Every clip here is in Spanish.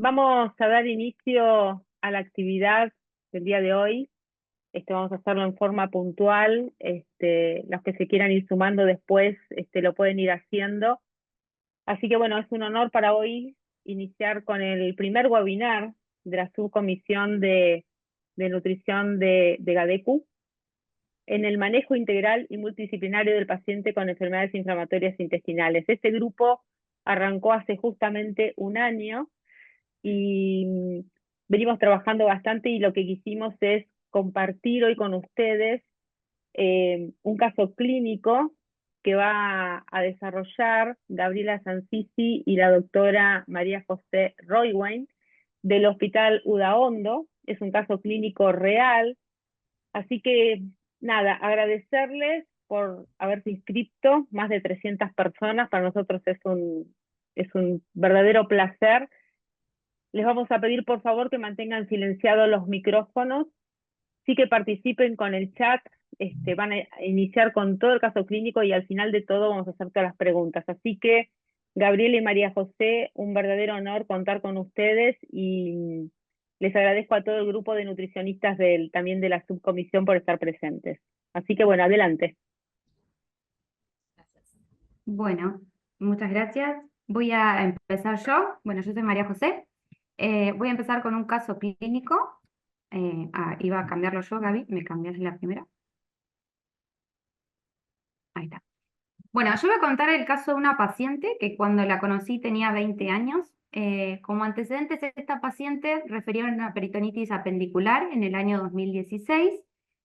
Vamos a dar inicio a la actividad del día de hoy. Vamos a hacerlo en forma puntual. Los que se quieran ir sumando después, lo pueden ir haciendo. Así que bueno, es un honor para hoy iniciar con el primer webinar de la subcomisión de nutrición de GADECU en el manejo integral y multidisciplinario del paciente con enfermedades inflamatorias intestinales. Este grupo arrancó hace justamente un año y venimos trabajando bastante y lo que quisimos es compartir hoy con ustedes un caso clínico que va a desarrollar Gabriela Sansisi y la doctora María José Roywain del Hospital Udaondo. Es un caso clínico real, así que nada, agradecerles por haberse inscrito, más de 300 personas, para nosotros es un verdadero placer. Les vamos a pedir por favor que mantengan silenciados los micrófonos, sí que participen con el chat, van a iniciar con todo el caso clínico y al final de todo vamos a hacer todas las preguntas. Así que, Gabriela y María José, un verdadero honor contar con ustedes y les agradezco a todo el grupo de nutricionistas también de la subcomisión por estar presentes. Así que bueno, adelante. Bueno, muchas gracias. Voy a empezar yo. Bueno, yo soy María José. Voy a empezar con un caso clínico. Iba a cambiarlo yo, Gaby. ¿Me cambias la primera? Ahí está. Bueno, yo voy a contar el caso de una paciente que cuando la conocí tenía 20 años. Como antecedentes, esta paciente refería a una peritonitis apendicular en el año 2016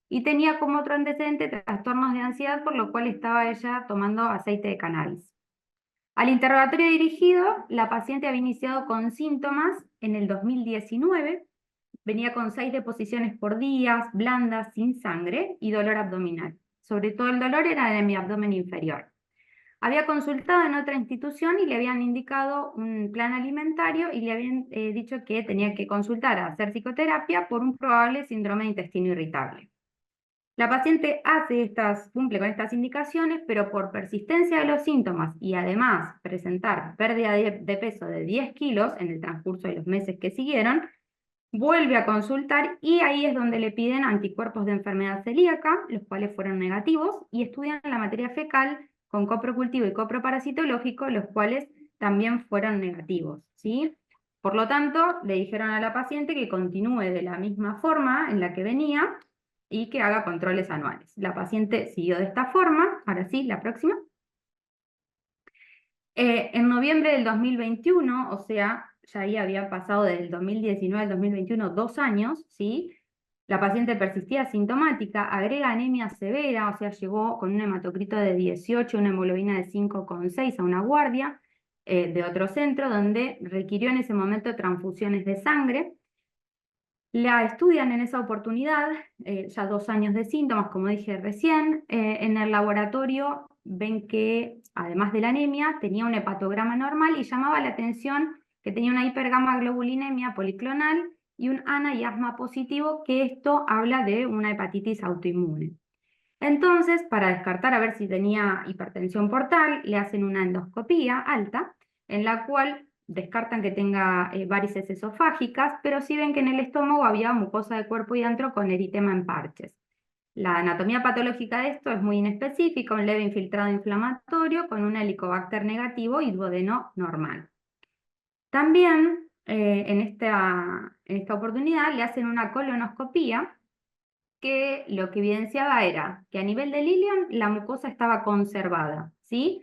y tenía como otro antecedente trastornos de ansiedad, por lo cual estaba ella tomando aceite de cannabis. Al interrogatorio dirigido, la paciente había iniciado con síntomas en el 2019, venía con 6 deposiciones por día, blandas, sin sangre y dolor abdominal. Sobre todo el dolor era de mi abdomen inferior. Había consultado en otra institución y le habían indicado un plan alimentario y le habían dicho que tenía que consultar a hacer psicoterapia por un probable síndrome de intestino irritable. La paciente cumple con estas indicaciones, pero por persistencia de los síntomas y además presentar pérdida de peso de 10 kilos en el transcurso de los meses que siguieron, vuelve a consultar y ahí es donde le piden anticuerpos de enfermedad celíaca, los cuales fueron negativos, y estudian la materia fecal con coprocultivo y coproparasitológico, los cuales también fueron negativos, ¿sí? Por lo tanto, le dijeron a la paciente que continúe de la misma forma en la que venía y que haga controles anuales. La paciente siguió de esta forma. Ahora sí, la próxima. En noviembre del 2021, o sea, ya ahí había pasado del 2019 al 2021 2 años, ¿sí? La paciente persistía asintomática, agrega anemia severa, o sea, llegó con un hematocrito de 18, una hemoglobina de 5,6 a una guardia de otro centro, donde requirió en ese momento transfusiones de sangre. La estudian en esa oportunidad, ya 2 años de síntomas, como dije recién. En el laboratorio ven que, además de la anemia, tenía un hepatograma normal y llamaba la atención que tenía una hipergamaglobulinemia policlonal y un ANA y asma positivo, que esto habla de una hepatitis autoinmune. Entonces, para descartar a ver si tenía hipertensión portal, le hacen una endoscopía alta, en la cual descartan que tenga varices esofágicas, pero sí ven que en el estómago había mucosa de cuerpo y antro con eritema en parches. La anatomía patológica de esto es muy inespecífica, un leve infiltrado inflamatorio con un helicobacter negativo y duodeno normal. También en esta oportunidad le hacen una colonoscopía que lo que evidenciaba era que a nivel del ilion la mucosa estaba conservada, ¿sí?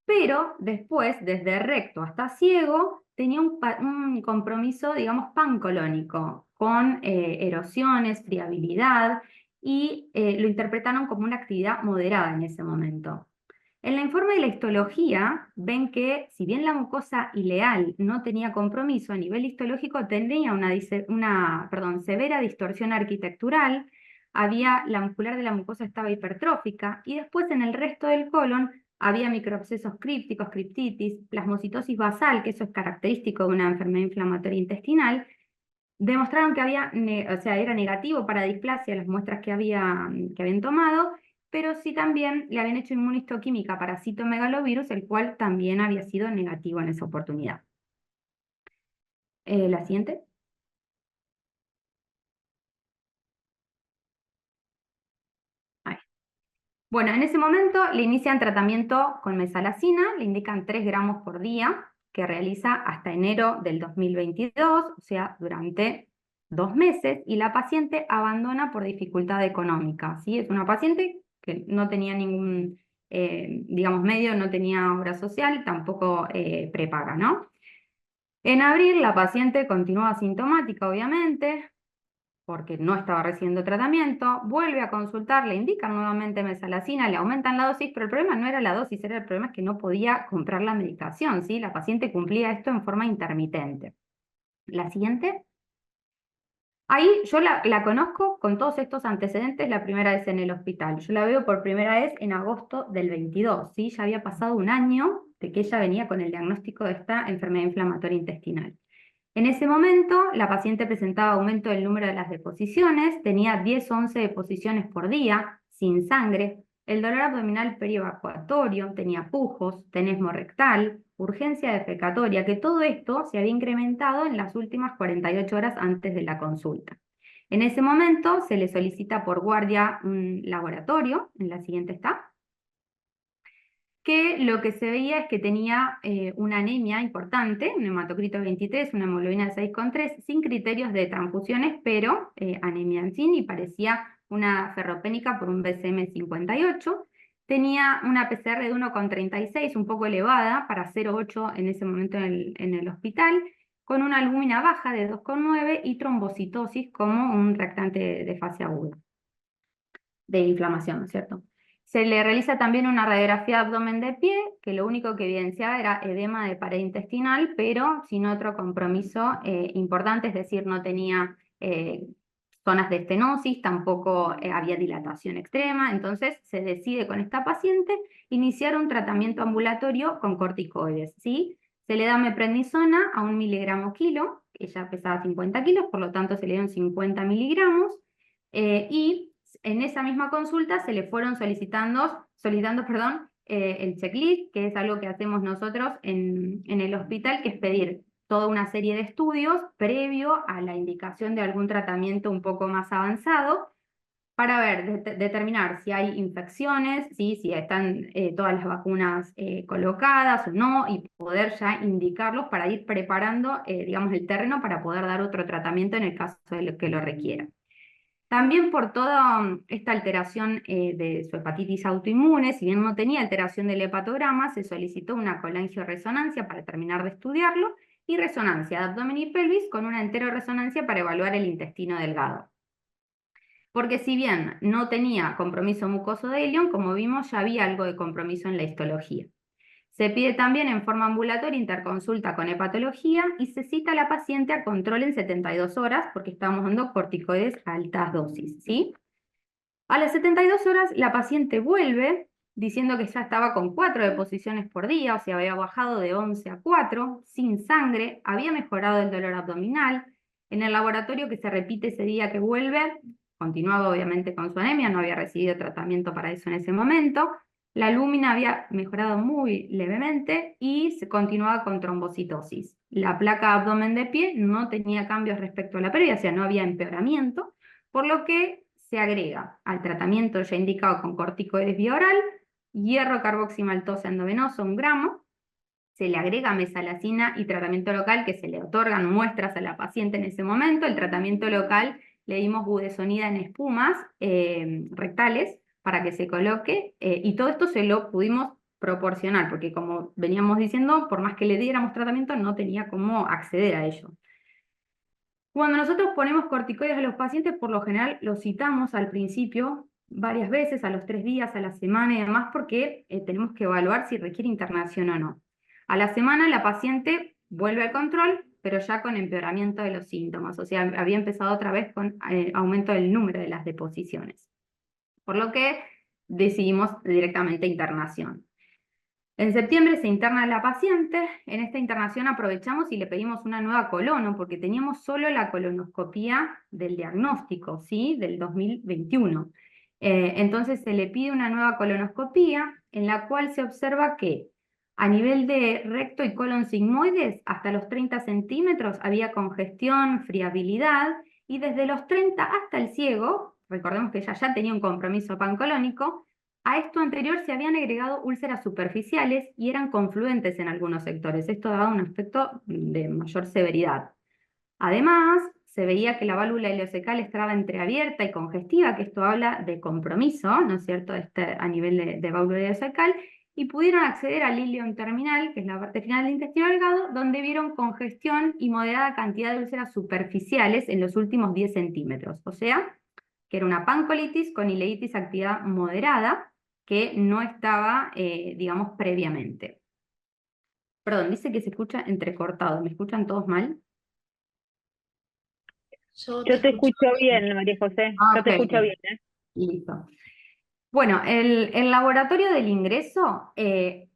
Pero después, desde recto hasta ciego, tenía un compromiso, digamos, pancolónico, con erosiones, friabilidad, y lo interpretaron como una actividad moderada en ese momento. En el informe de la histología ven que, si bien la mucosa ileal no tenía compromiso, a nivel histológico tenía una severa distorsión arquitectural, la muscular de la mucosa estaba hipertrófica, y después en el resto del colon había microabscesos crípticos, criptitis, plasmocitosis basal, que eso es característico de una enfermedad inflamatoria intestinal. Demostraron que era negativo para displasia las muestras que habían tomado, pero sí también le habían hecho inmunistoquímica para citomegalovirus, el cual también había sido negativo en esa oportunidad. La siguiente. Ahí. Bueno, en ese momento le inician tratamiento con mesalazina, le indican 3 gramos por día, que realiza hasta enero del 2022, o sea, durante 2 meses, y la paciente abandona por dificultad económica, ¿sí? Es una paciente que no tenía ningún, digamos, medio, no tenía obra social, tampoco prepaga, ¿no? En abril la paciente continúa asintomática, obviamente, porque no estaba recibiendo tratamiento, vuelve a consultar, le indican nuevamente mesalazina, le aumentan la dosis, pero el problema no era la dosis, era el problema es que no podía comprar la medicación, ¿sí? La paciente cumplía esto en forma intermitente. La siguiente. Ahí yo la conozco con todos estos antecedentes la primera vez en el hospital. Yo la veo por primera vez en agosto del 22, ¿sí? Ya había pasado un año de que ella venía con el diagnóstico de esta enfermedad inflamatoria intestinal. En ese momento, la paciente presentaba aumento del número de las deposiciones, tenía 10 o 11 deposiciones por día, sin sangre, el dolor abdominal perievacuatorio, tenía pujos, tenesmo rectal, urgencia defecatoria, que todo esto se había incrementado en las últimas 48 horas antes de la consulta. En ese momento se le solicita por guardia un laboratorio, en la siguiente está, que lo que se veía es que tenía una anemia importante, un hematocrito 23, una hemoglobina de 6,3, sin criterios de transfusiones, pero anemia en sí, y parecía una ferropénica por un BCM 58. Tenía una PCR de 1,36, un poco elevada, para 0,8 en ese momento en el hospital, con una albúmina baja de 2,9 y trombocitosis como un reactante de fase aguda de inflamación, ¿no es cierto? Se le realiza también una radiografía de abdomen de pie, que lo único que evidenciaba era edema de pared intestinal, pero sin otro compromiso importante, es decir, no tenía zonas de estenosis, tampoco había dilatación extrema, entonces se decide con esta paciente iniciar un tratamiento ambulatorio con corticoides, ¿sí? Se le da meprednisona a 1 miligramo kilo, ella pesaba 50 kilos, por lo tanto se le dieron 50 miligramos, y en esa misma consulta se le fueron solicitando, el checklist, que es algo que hacemos nosotros en el hospital, que es pedir toda una serie de estudios previo a la indicación de algún tratamiento un poco más avanzado, para ver, determinar si hay infecciones, ¿sí? Si están todas las vacunas colocadas o no, y poder ya indicarlos para ir preparando, digamos, el terreno para poder dar otro tratamiento en el caso de que lo requiera. También por toda esta alteración de su hepatitis autoinmune, si bien no tenía alteración del hepatograma, se solicitó una colangioresonancia para terminar de estudiarlo y resonancia de abdomen y pelvis con una enteroresonancia para evaluar el intestino delgado. Porque si bien no tenía compromiso mucoso de Ilion, como vimos, ya había algo de compromiso en la histología. Se pide también en forma ambulatoria interconsulta con hepatología y se cita a la paciente a control en 72 horas porque estamos dando corticoides a altas dosis, ¿sí? A las 72 horas la paciente vuelve diciendo que ya estaba con 4 deposiciones por día, o sea, había bajado de 11 a 4, sin sangre, había mejorado el dolor abdominal. En el laboratorio que se repite ese día que vuelve, continuaba obviamente con su anemia, no había recibido tratamiento para eso en ese momento. La albúmina había mejorado muy levemente y se continuaba con trombocitosis. La placa abdomen de pie no tenía cambios respecto a la previa, o sea, no había empeoramiento, por lo que se agrega al tratamiento ya indicado con corticoides vía oral, hierro carboximaltosa endovenoso 1 gramo, se le agrega mesalazina y tratamiento local que se le otorgan muestras a la paciente en ese momento. El tratamiento local le dimos budesonida en espumas rectales para que se coloque y todo esto se lo pudimos proporcionar porque, como veníamos diciendo, por más que le diéramos tratamiento no tenía cómo acceder a ello. Cuando nosotros ponemos corticoides a los pacientes, por lo general los citamos al principio varias veces, a los 3 días, a la semana y demás, porque tenemos que evaluar si requiere internación o no. A la semana la paciente vuelve al control, pero ya con empeoramiento de los síntomas, o sea, había empezado otra vez con aumento del número de las deposiciones. Por lo que decidimos directamente internación. En septiembre se interna la paciente, en esta internación aprovechamos y le pedimos una nueva colono, porque teníamos solo la colonoscopía del diagnóstico, ¿sí? Del 2021. Entonces se le pide una nueva colonoscopía en la cual se observa que A nivel de recto y colon sigmoides, hasta los 30 centímetros había congestión, friabilidad, y desde los 30 hasta el ciego, recordemos que ella ya tenía un compromiso pancolónico, a esto anterior se habían agregado úlceras superficiales y eran confluentes en algunos sectores. Esto daba un aspecto de mayor severidad. Además, se veía que la válvula ileocecal estaba entreabierta y congestiva, que esto habla de compromiso, ¿no es cierto?, a nivel de válvula ileocecal, y pudieron acceder al ileum terminal, que es la parte final del intestino delgado, donde vieron congestión y moderada cantidad de úlceras superficiales en los últimos 10 centímetros. O sea, que era una pancolitis con ileitis actividad moderada, que no estaba, digamos, previamente. Perdón, dice que se escucha entrecortado. ¿Me escuchan todos mal? Yo te Yo te escucho escucho bien. bien, María José. Ah, Yo ok, te escucho bien. bien, ¿eh? Listo. Bueno, el laboratorio del ingreso,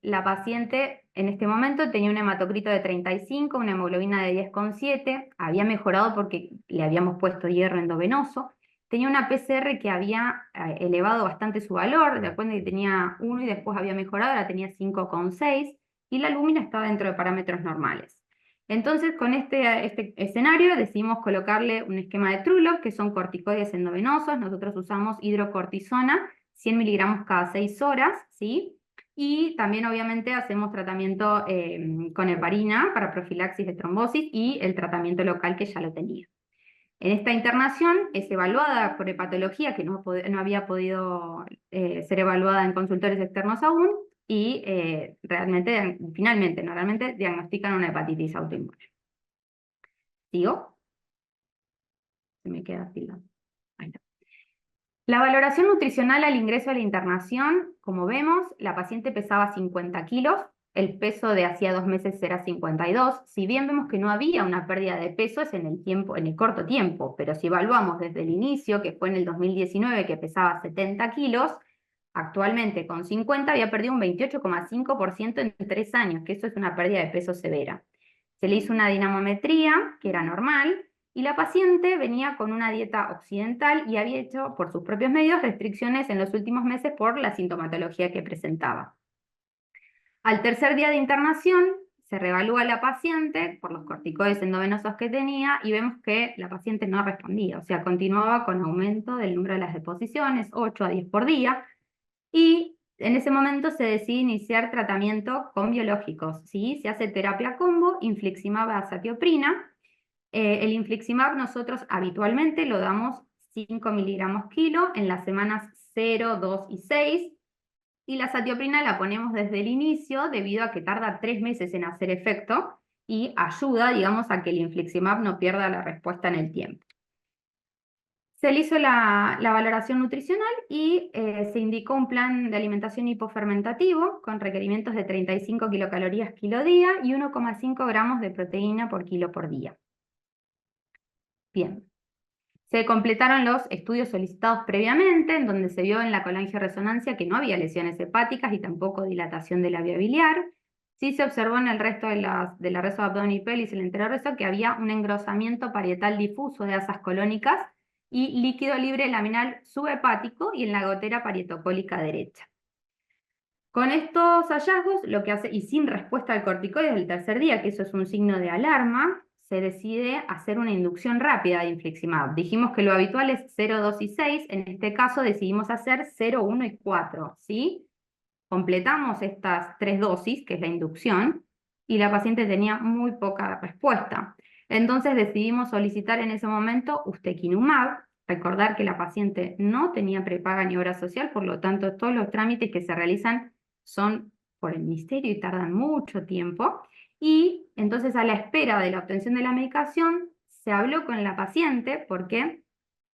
la paciente en este momento tenía un hematocrito de 35, una hemoglobina de 10,7, había mejorado porque le habíamos puesto hierro endovenoso, tenía una PCR que había elevado bastante su valor, de acuerdo que tenía 1 y después había mejorado, ahora tenía 5,6, y la albúmina estaba dentro de parámetros normales. Entonces, con este escenario decidimos colocarle un esquema de Trulov, que son corticoides endovenosos. Nosotros usamos hidrocortisona, 100 miligramos cada 6 horas, ¿sí? Y también obviamente hacemos tratamiento con heparina para profilaxis de trombosis y el tratamiento local que ya lo tenía. En esta internación es evaluada por hepatología, que no había podido ser evaluada en consultorios externos aún, y finalmente, normalmente diagnostican una hepatitis autoinmune. ¿Sigo? Se me queda así. Ahí está. La valoración nutricional al ingreso a la internación, como vemos, la paciente pesaba 50 kilos, el peso de hacía 2 meses era 52, si bien vemos que no había una pérdida de peso es en el corto tiempo, pero si evaluamos desde el inicio, que fue en el 2019, que pesaba 70 kilos, actualmente con 50 había perdido un 28,5% en 3 años, que eso es una pérdida de peso severa. Se le hizo una dinamometría, que era normal, y la paciente venía con una dieta occidental y había hecho por sus propios medios restricciones en los últimos meses por la sintomatología que presentaba. Al tercer día de internación se reevalúa a la paciente por los corticoides endovenosos que tenía y vemos que la paciente no respondía, o sea, continuaba con aumento del número de las deposiciones, 8 a 10 por día, y en ese momento se decide iniciar tratamiento con biológicos, ¿sí? Se hace terapia combo, infliximab azatioprina. El infliximab nosotros habitualmente lo damos 5 miligramos kilo en las semanas 0, 2 y 6, y la azatioprina la ponemos desde el inicio debido a que tarda 3 meses en hacer efecto y ayuda, digamos, a que el infliximab no pierda la respuesta en el tiempo. Se le hizo la valoración nutricional y se indicó un plan de alimentación hipofermentativo con requerimientos de 35 kilocalorías kilo día y 1,5 gramos de proteína por kilo por día. Bien. Se completaron los estudios solicitados previamente, en donde se vio en la colangioresonancia que no había lesiones hepáticas y tampoco dilatación de la vía biliar. Sí se observó en el resto de la reso de abdomen y pelvis y el enteroreso que había un engrosamiento parietal difuso de asas colónicas y líquido libre laminal subhepático y en la gotera parietocólica derecha. Con estos hallazgos, lo que hace, y sin respuesta al corticoide del tercer día, que eso es un signo de alarma, se decide hacer una inducción rápida de infliximab. Dijimos que lo habitual es 0, 2 y 6, en este caso decidimos hacer 0, 1 y 4, ¿sí? Completamos estas 3 dosis, que es la inducción, y la paciente tenía muy poca respuesta. Entonces decidimos solicitar en ese momento ustekinumab, recordar que la paciente no tenía prepaga ni obra social, por lo tanto todos los trámites que se realizan son por el ministerio y tardan mucho tiempo, y entonces a la espera de la obtención de la medicación se habló con la paciente porque,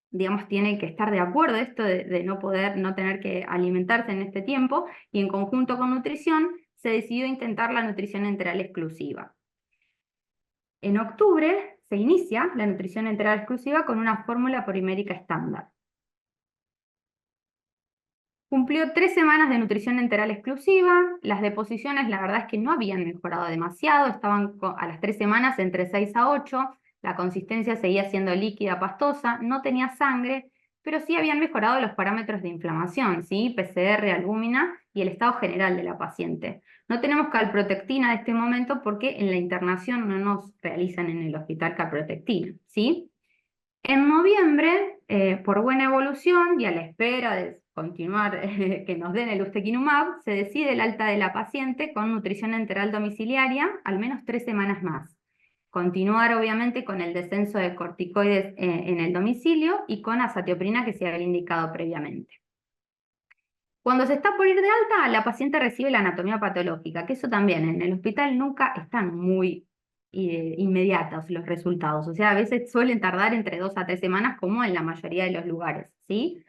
digamos, tiene que estar de acuerdo esto de no tener que alimentarse en este tiempo, y en conjunto con nutrición se decidió intentar la nutrición enteral exclusiva. En octubre se inicia la nutrición enteral exclusiva con una fórmula polimérica estándar. Cumplió 3 semanas de nutrición enteral exclusiva, las deposiciones la verdad es que no habían mejorado demasiado, estaban a las 3 semanas entre 6 a 8, la consistencia seguía siendo líquida, pastosa, no tenía sangre, pero sí habían mejorado los parámetros de inflamación, ¿sí? PCR, albúmina y el estado general de la paciente. No tenemos calprotectina en este momento porque en la internación no nos realizan en el hospital calprotectina, ¿sí? En noviembre, por buena evolución y a la espera de continuar que nos den el ustekinumab, se decide el alta de la paciente con nutrición enteral domiciliaria al menos 3 semanas más. Continuar obviamente con el descenso de corticoides en el domicilio y con azatioprina que se había indicado previamente. Cuando se está por ir de alta, la paciente recibe la anatomía patológica, que eso también en el hospital nunca están muy inmediatos los resultados. O sea, a veces suelen tardar entre 2 a 3 semanas, como en la mayoría de los lugares, ¿sí?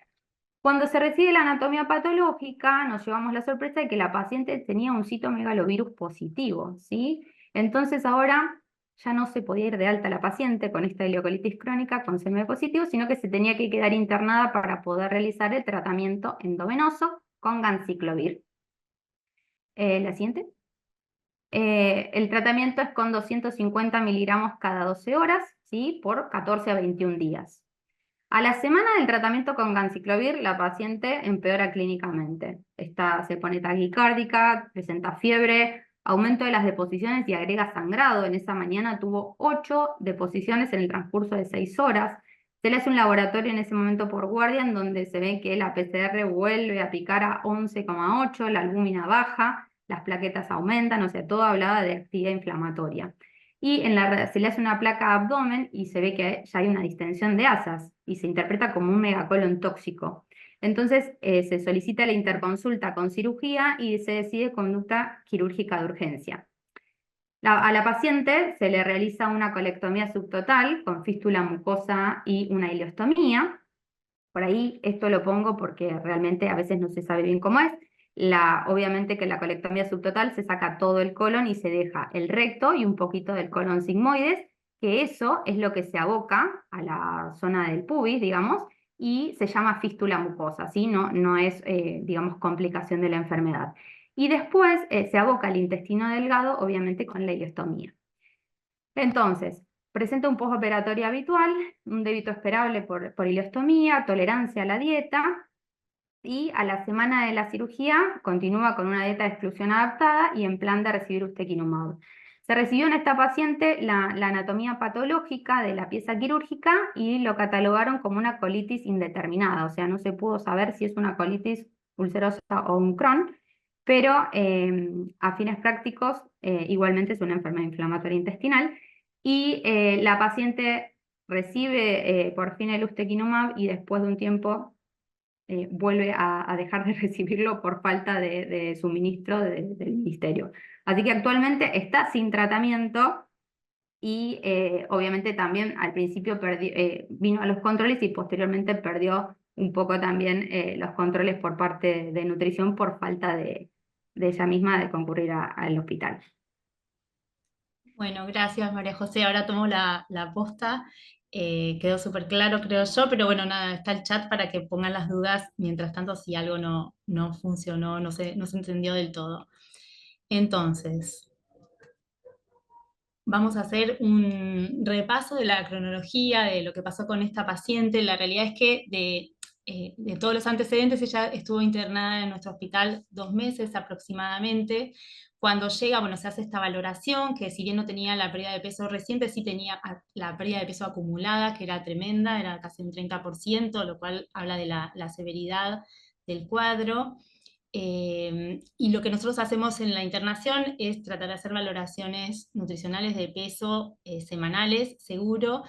Cuando se recibe la anatomía patológica, nos llevamos la sorpresa de que la paciente tenía un citomegalovirus positivo, ¿sí? Entonces ahora ya no se podía ir de alta la paciente con esta ileocolitis crónica con CMV positivo, sino que se tenía que quedar internada para poder realizar el tratamiento endovenoso con ganciclovir. La siguiente. El tratamiento es con 250 miligramos cada 12 horas, ¿sí? Por 14 a 21 días. A la semana del tratamiento con ganciclovir, la paciente empeora clínicamente. Se pone taquicárdica, presenta fiebre, aumento de las deposiciones y agrega sangrado. En esa mañana tuvo 8 deposiciones en el transcurso de 6 horas. Se le hace un laboratorio en ese momento por guardia, en donde se ve que la PCR vuelve a picar a 11,8, la albúmina baja, las plaquetas aumentan, o sea, todo hablaba de actividad inflamatoria. Y se le hace una placa abdomen y se ve que ya hay una distensión de asas y se interpreta como un megacolon tóxico. Entonces se solicita la interconsulta con cirugía y se decide conducta quirúrgica de urgencia. A la paciente se le realiza una colectomía subtotal con fístula mucosa y una ileostomía. Por ahí esto lo pongo porque realmente a veces no se sabe bien cómo es. Obviamente que la colectomía subtotal se saca todo el colon y se deja el recto y un poquito del colon sigmoides, que eso es lo que se aboca a la zona del pubis, digamos, y se llama fístula mucosa, ¿sí? No es, digamos, complicación de la enfermedad. Y después se aboca al intestino delgado, obviamente con la ileostomía. Entonces, presenta un postoperatorio habitual, un débito esperable por ileostomía, tolerancia a la dieta, y a la semana de la cirugía continúa con una dieta de exclusión adaptada y en plan de recibir ustekinumab. Se recibió en esta paciente la anatomía patológica de la pieza quirúrgica y lo catalogaron como una colitis indeterminada, o sea, no se pudo saber si es una colitis ulcerosa o un Crohn, pero a fines prácticos igualmente es una enfermedad inflamatoria intestinal y la paciente recibe por fin el ustekinumab y después de un tiempo vuelve a dejar de recibirlo por falta de suministro del ministerio. Así que actualmente está sin tratamiento y obviamente también al principio vino a los controles y posteriormente perdió un poco también los controles por parte de nutrición por falta de ella misma de concurrir al hospital. Bueno, gracias María José. Ahora tomo la posta. Quedó súper claro, creo yo, pero bueno, nada, está el chat para que pongan las dudas mientras tanto si algo no funcionó, no se entendió del todo. Entonces, vamos a hacer un repaso de la cronología de lo que pasó con esta paciente. La realidad es que de todos los antecedentes, ella estuvo internada en nuestro hospital 2 meses aproximadamente. Cuando llega, bueno, se hace esta valoración, que si bien no tenía la pérdida de peso reciente, sí tenía la pérdida de peso acumulada, que era tremenda, era casi un 30%, lo cual habla de la severidad del cuadro. Y lo que nosotros hacemos en la internación es tratar de hacer valoraciones nutricionales de peso semanales, seguro,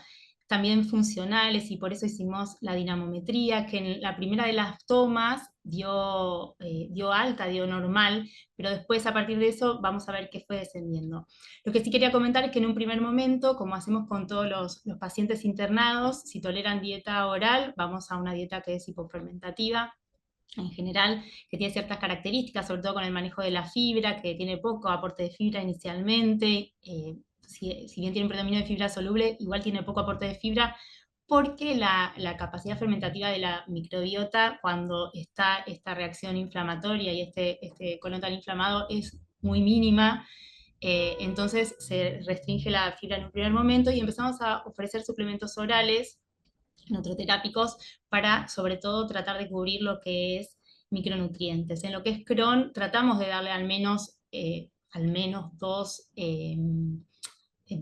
también funcionales, y por eso hicimos la dinamometría, que en la primera de las tomas dio alta, dio normal, pero después a partir de eso vamos a ver qué fue descendiendo. Lo que sí quería comentar es que en un primer momento, como hacemos con todos los pacientes internados, si toleran dieta oral, vamos a una dieta que es hipofermentativa, en general, que tiene ciertas características, sobre todo con el manejo de la fibra, que tiene poco aporte de fibra inicialmente, si bien tiene un predominio de fibra soluble, igual tiene poco aporte de fibra, porque la capacidad fermentativa de la microbiota, cuando está esta reacción inflamatoria y este colon tan inflamado, es muy mínima. Entonces se restringe la fibra en un primer momento y empezamos a ofrecer suplementos orales nutroterápicos, para sobre todo tratar de cubrir lo que es micronutrientes. En lo que es Crohn tratamos de darle al menos dos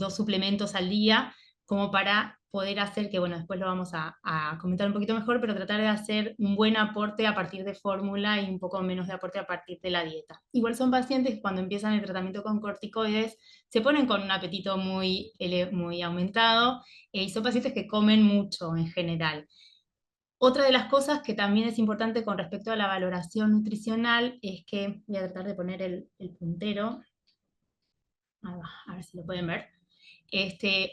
suplementos al día, como para poder hacer, que bueno, después lo vamos a comentar un poquito mejor, pero tratar de hacer un buen aporte a partir de fórmula y un poco menos de aporte a partir de la dieta. Igual son pacientes que cuando empiezan el tratamiento con corticoides se ponen con un apetito muy aumentado, y son pacientes que comen mucho en general. Otra de las cosas que también es importante con respecto a la valoración nutricional es que, voy a tratar de poner el puntero, a ver si lo pueden ver.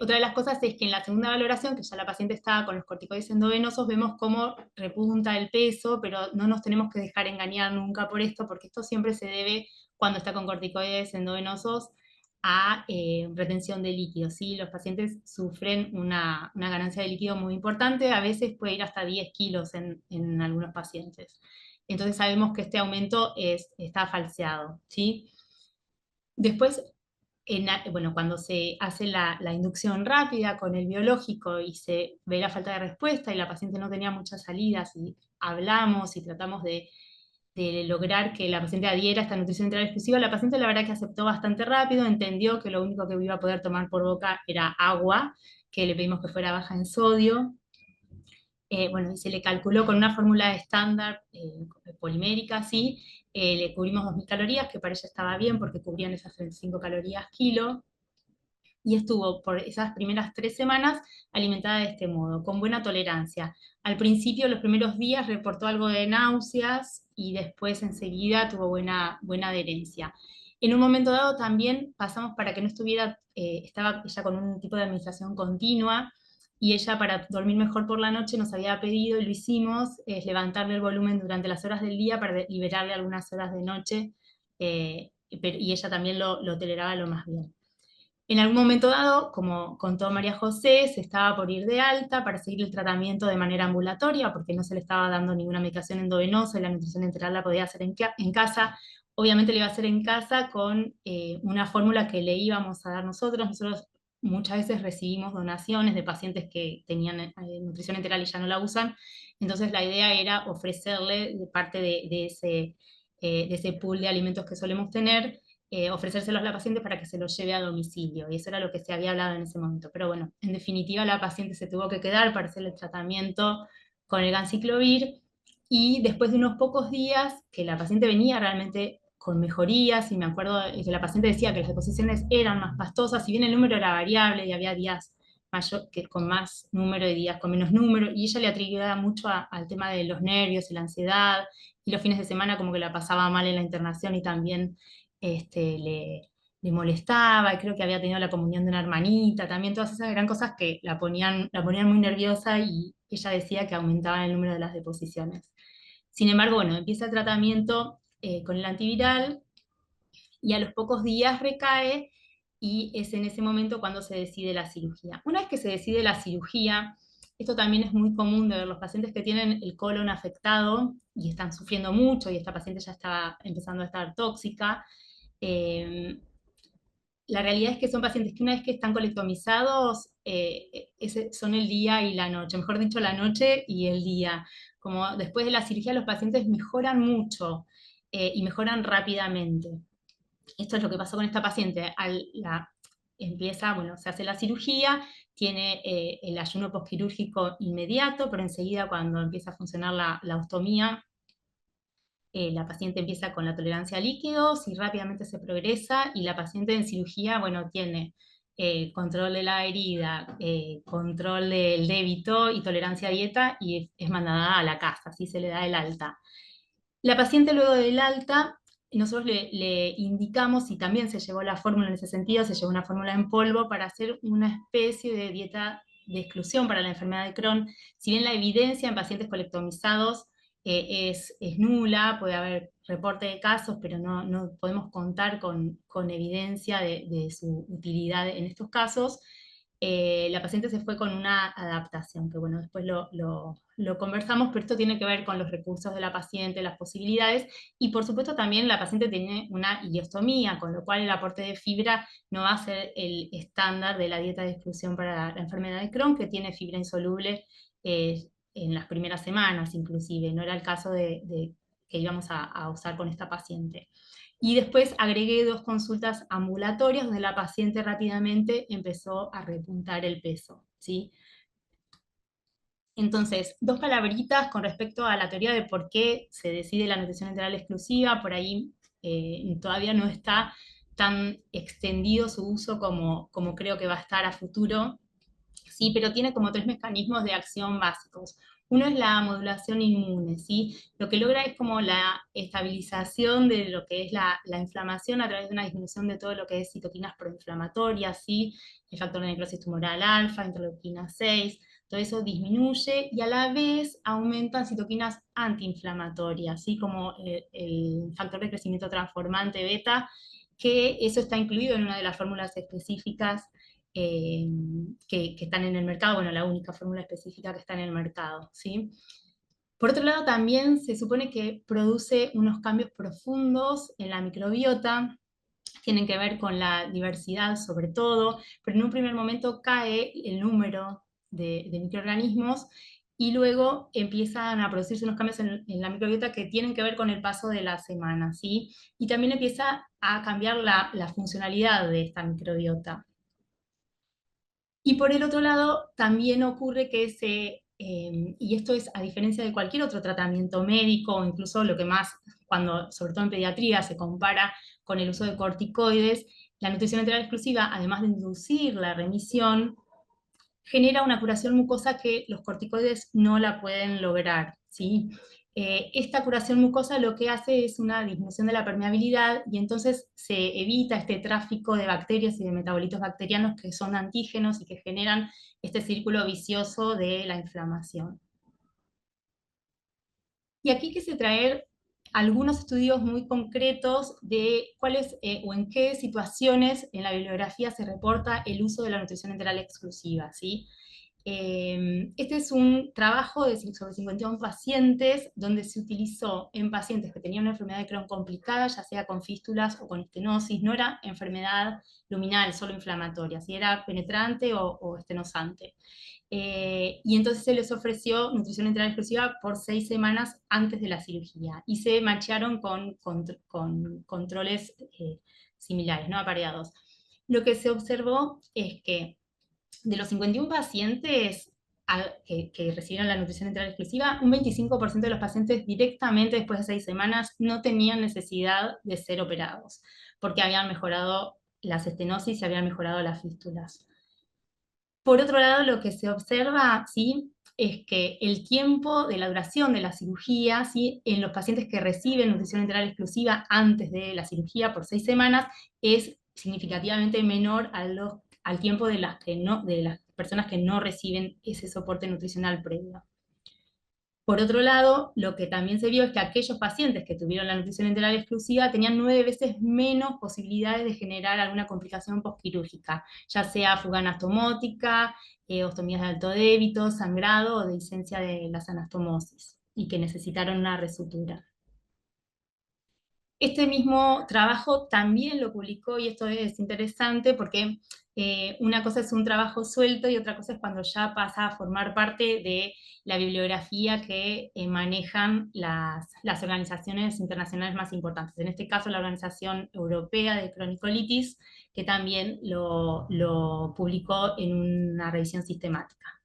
Otra de las cosas es que en la segunda valoración, que ya la paciente estaba con los corticoides endovenosos, vemos cómo repunta el peso, pero no nos tenemos que dejar engañar nunca por esto, porque esto siempre se debe, cuando está con corticoides endovenosos, a retención de líquido, ¿sí? Los pacientes sufren una ganancia de líquido muy importante, a veces puede ir hasta 10 kilos en algunos pacientes. Entonces sabemos que este aumento está falseado, ¿sí? Después, bueno, cuando se hace la inducción rápida con el biológico y se ve la falta de respuesta y la paciente no tenía muchas salidas, y hablamos y tratamos de lograr que la paciente adhiera a esta nutrición enteral exclusiva, la paciente la verdad que aceptó bastante rápido, entendió que lo único que iba a poder tomar por boca era agua, que le pedimos que fuera baja en sodio. Bueno, y se le calculó con una fórmula estándar polimérica, ¿sí? Le cubrimos 2.000 calorías, que para ella estaba bien porque cubrían esas 35 calorías kilo, y estuvo por esas primeras 3 semanas alimentada de este modo, con buena tolerancia. Al principio, los primeros días, reportó algo de náuseas y después enseguida tuvo buena adherencia. En un momento dado también pasamos para que no estuviera, estaba ella con un tipo de administración continua, y ella, para dormir mejor por la noche, nos había pedido, y lo hicimos, es levantarle el volumen durante las horas del día para liberarle algunas horas de noche, y ella también lo toleraba lo más bien. En algún momento dado, como contó María José, se estaba por ir de alta para seguir el tratamiento de manera ambulatoria, porque no se le estaba dando ninguna medicación endovenosa y la nutrición enteral la podía hacer en casa. Obviamente le iba a hacer en casa con una fórmula que le íbamos a dar nosotros. Nosotros muchas veces recibimos donaciones de pacientes que tenían nutrición enteral y ya no la usan. Entonces la idea era ofrecerle, de parte de ese pool de alimentos que solemos tener, ofrecérselos a la paciente para que se los lleve a domicilio, y eso era lo que se había hablado en ese momento. Pero bueno, en definitiva la paciente se tuvo que quedar para hacer el tratamiento con el ganciclovir, y después de unos pocos días que la paciente venía realmente con mejorías, y me acuerdo que la paciente decía que las deposiciones eran más pastosas, si bien el número era variable y había días con más número y días con menos número, y ella le atribuía mucho al tema de los nervios y la ansiedad, y los fines de semana como que la pasaba mal en la internación y también le molestaba, y creo que había tenido la comunión de una hermanita, también todas esas eran cosas que la ponían muy nerviosa, y ella decía que aumentaban el número de las deposiciones. Sin embargo, bueno, empieza el tratamiento con el antiviral, y a los pocos días recae, y es en ese momento cuando se decide la cirugía. Una vez que se decide la cirugía, esto también es muy común de ver los pacientes que tienen el colon afectado y están sufriendo mucho, y esta paciente ya estaba empezando a estar tóxica. La realidad es que son pacientes que una vez que están colectomizados, son el día y la noche, mejor dicho, la noche y el día. Como después de la cirugía los pacientes mejoran mucho, y mejoran rápidamente. Esto es lo que pasó con esta paciente. Bueno, se hace la cirugía, tiene el ayuno postquirúrgico inmediato, pero enseguida, cuando empieza a funcionar la ostomía, la paciente empieza con la tolerancia a líquidos y rápidamente se progresa, y la paciente en cirugía, bueno, tiene control de la herida, control del débito y tolerancia a dieta, y es mandada a la casa, así se le da el alta. La paciente, luego del alta, nosotros le indicamos, y también se llevó la fórmula en ese sentido, se llevó una fórmula en polvo para hacer una especie de dieta de exclusión para la enfermedad de Crohn. Si bien la evidencia en pacientes colectomizados es nula, puede haber reporte de casos, pero no podemos contar con evidencia de su utilidad en estos casos. la paciente se fue con una adaptación, que bueno, después lo conversamos, pero esto tiene que ver con los recursos de la paciente, las posibilidades, y por supuesto también la paciente tiene una ileostomía, con lo cual el aporte de fibra no va a ser el estándar de la dieta de exclusión para la enfermedad de Crohn, que tiene fibra insoluble en las primeras semanas inclusive, no era el caso que íbamos a usar con esta paciente. Y después agregué 2 consultas ambulatorias donde la paciente rápidamente empezó a repuntar el peso, ¿sí? Entonces, 2 palabritas con respecto a la teoría de por qué se decide la nutrición enteral exclusiva. Por ahí todavía no está tan extendido su uso como creo que va a estar a futuro, ¿sí? Pero tiene como 3 mecanismos de acción básicos. Uno es la modulación inmune, ¿sí? Lo que logra es como la estabilización de lo que es la inflamación a través de una disminución de todo lo que es citoquinas proinflamatorias, ¿sí? El factor de necrosis tumoral alfa, interleuquina 6, todo eso disminuye y a la vez aumentan citoquinas antiinflamatorias, ¿sí? Como el factor de crecimiento transformante beta, que eso está incluido en una de las fórmulas específicas que están en el mercado, bueno, la única fórmula específica que está en el mercado, ¿sí? Por otro lado, también se supone que produce unos cambios profundos en la microbiota, tienen que ver con la diversidad sobre todo, pero en un primer momento cae el número de microorganismos y luego empiezan a producirse unos cambios en la microbiota que tienen que ver con el paso de la semana, ¿sí? Y también empieza a cambiar la funcionalidad de esta microbiota. Y por el otro lado, también ocurre que y esto es a diferencia de cualquier otro tratamiento médico, o incluso lo que más, cuando, sobre todo en pediatría, se compara con el uso de corticoides, la nutrición enteral exclusiva, además de inducir la remisión, genera una curación mucosa que los corticoides no la pueden lograr, ¿sí? Esta curación mucosa lo que hace es una disminución de la permeabilidad y entonces se evita este tráfico de bacterias y de metabolitos bacterianos que son antígenos y que generan este círculo vicioso de la inflamación. Y aquí quise traer algunos estudios muy concretos de cuáles o en qué situaciones en la bibliografía se reporta el uso de la nutrición enteral exclusiva, ¿sí? Este es un trabajo sobre 51 pacientes donde se utilizó en pacientes que tenían una enfermedad de Crohn complicada, ya sea con fístulas o con estenosis, no era enfermedad luminal, solo inflamatoria, si era penetrante o estenosante. Y entonces se les ofreció nutrición enteral exclusiva por 6 semanas antes de la cirugía y se machearon con controles similares, no apareados. Lo que se observó es que de los 51 pacientes que recibieron la nutrición enteral exclusiva, un 25% de los pacientes directamente después de 6 semanas no tenían necesidad de ser operados, porque habían mejorado las estenosis y habían mejorado las fístulas. Por otro lado, lo que se observa, ¿sí?, es que el tiempo de la duración de la cirugía, ¿sí?, en los pacientes que reciben nutrición enteral exclusiva antes de la cirugía por 6 semanas es significativamente menor al tiempo de las personas que no reciben ese soporte nutricional previo. Por otro lado, lo que también se vio es que aquellos pacientes que tuvieron la nutrición enteral exclusiva tenían 9 veces menos posibilidades de generar alguna complicación postquirúrgica, ya sea fuga anastomótica, ostomías de alto débito, sangrado o dehiscencia de las anastomosis, y que necesitaron una resutura. Este mismo trabajo también lo publicó, y esto es interesante porque una cosa es un trabajo suelto y otra cosa es cuando ya pasa a formar parte de la bibliografía que manejan las organizaciones internacionales más importantes. En este caso, la Organización Europea de Cronicolitis, que también lo publicó en una revisión sistemática.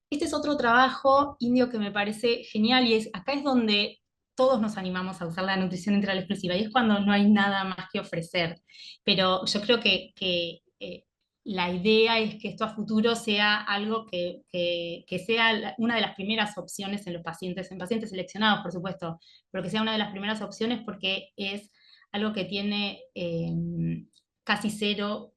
Este es otro trabajo indio que me parece genial y acá es donde todos nos animamos a usar la nutrición enteral exclusiva y es cuando no hay nada más que ofrecer. Pero yo creo que la idea es que esto a futuro sea algo que sea una de las primeras opciones en pacientes seleccionados, por supuesto, pero que sea una de las primeras opciones porque es algo que tiene casi 0%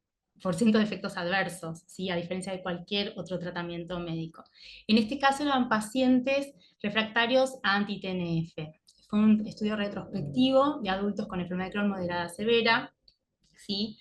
de efectos adversos, ¿sí?, a diferencia de cualquier otro tratamiento médico. En este caso eran pacientes refractarios a anti-TNF. Fue un estudio retrospectivo de adultos con enfermedad de Crohn moderada severa, ¿sí?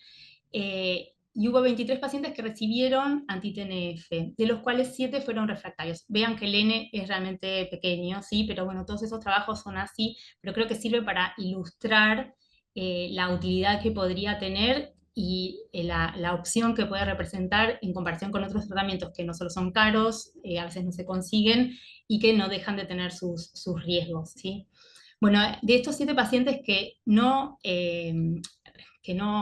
y hubo 23 pacientes que recibieron anti-TNF, de los cuales 7 fueron refractarios. Vean que el N es realmente pequeño, ¿sí? Pero bueno, todos esos trabajos son así, pero creo que sirve para ilustrar la utilidad que podría tener y la opción que puede representar en comparación con otros tratamientos que no solo son caros, a veces no se consiguen y que no dejan de tener sus riesgos, ¿sí? Bueno, de estos 7 pacientes que no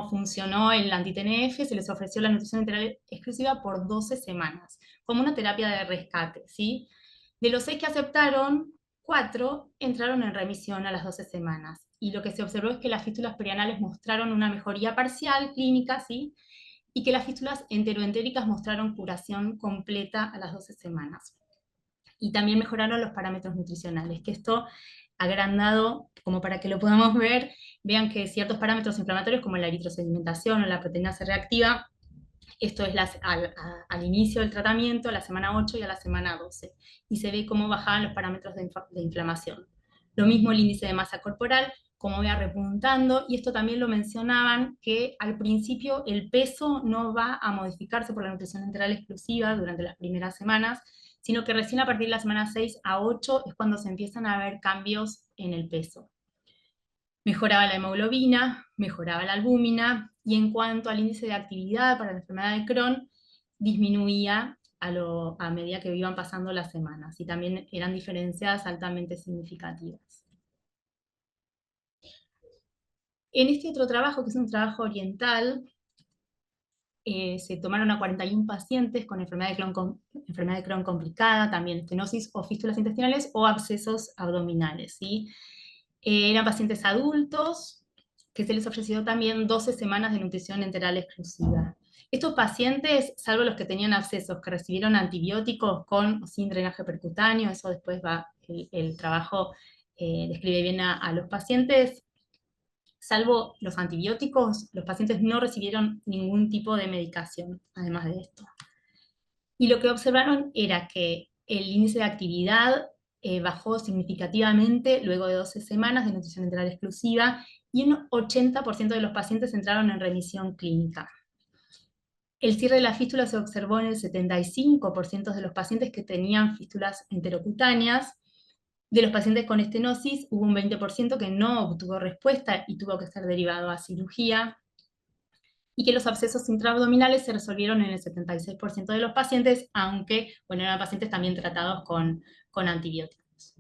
funcionó el anti-TNF, se les ofreció la nutrición enteral exclusiva por 12 semanas, como una terapia de rescate, ¿sí? De los 6 que aceptaron, 4 entraron en remisión a las 12 semanas. Y lo que se observó es que las fístulas perianales mostraron una mejoría parcial clínica, ¿sí? Y que las fístulas enteroentéricas mostraron curación completa a las 12 semanas. Y también mejoraron los parámetros nutricionales, que esto agrandado, como para que lo podamos ver, vean que ciertos parámetros inflamatorios como la eritrosedimentación o la proteína C reactiva, esto es al inicio del tratamiento, a la semana 8 y a la semana 12, y se ve cómo bajaban los parámetros de inflamación. Lo mismo el índice de masa corporal, como va repuntando, y esto también lo mencionaban, que al principio el peso no va a modificarse por la nutrición enteral exclusiva durante las primeras semanas, sino que recién a partir de la semana 6 a 8 es cuando se empiezan a ver cambios en el peso. Mejoraba la hemoglobina, mejoraba la albúmina, y en cuanto al índice de actividad para la enfermedad de Crohn, disminuía a medida que iban pasando las semanas, y también eran diferencias altamente significativas. En este otro trabajo, que es un trabajo oriental, se tomaron a 41 pacientes con enfermedad de Crohn complicada, también estenosis o fístulas intestinales o abscesos abdominales, ¿sí? Eran pacientes adultos que se les ofreció también 12 semanas de nutrición enteral exclusiva. Estos pacientes, salvo los que tenían abscesos, que recibieron antibióticos con o sin drenaje percutáneo, eso después va, el trabajo describe bien a los pacientes, salvo los antibióticos, los pacientes no recibieron ningún tipo de medicación, además de esto. Y lo que observaron era que el índice de actividad bajó significativamente luego de 12 semanas de nutrición enteral exclusiva, y un 80% de los pacientes entraron en remisión clínica. El cierre de la fístula se observó en el 75% de los pacientes que tenían fístulas enterocutáneas. De los pacientes con estenosis, hubo un 20% que no obtuvo respuesta y tuvo que ser derivado a cirugía, y que los abscesos intraabdominales se resolvieron en el 76% de los pacientes, aunque, bueno, eran pacientes también tratados con antibióticos.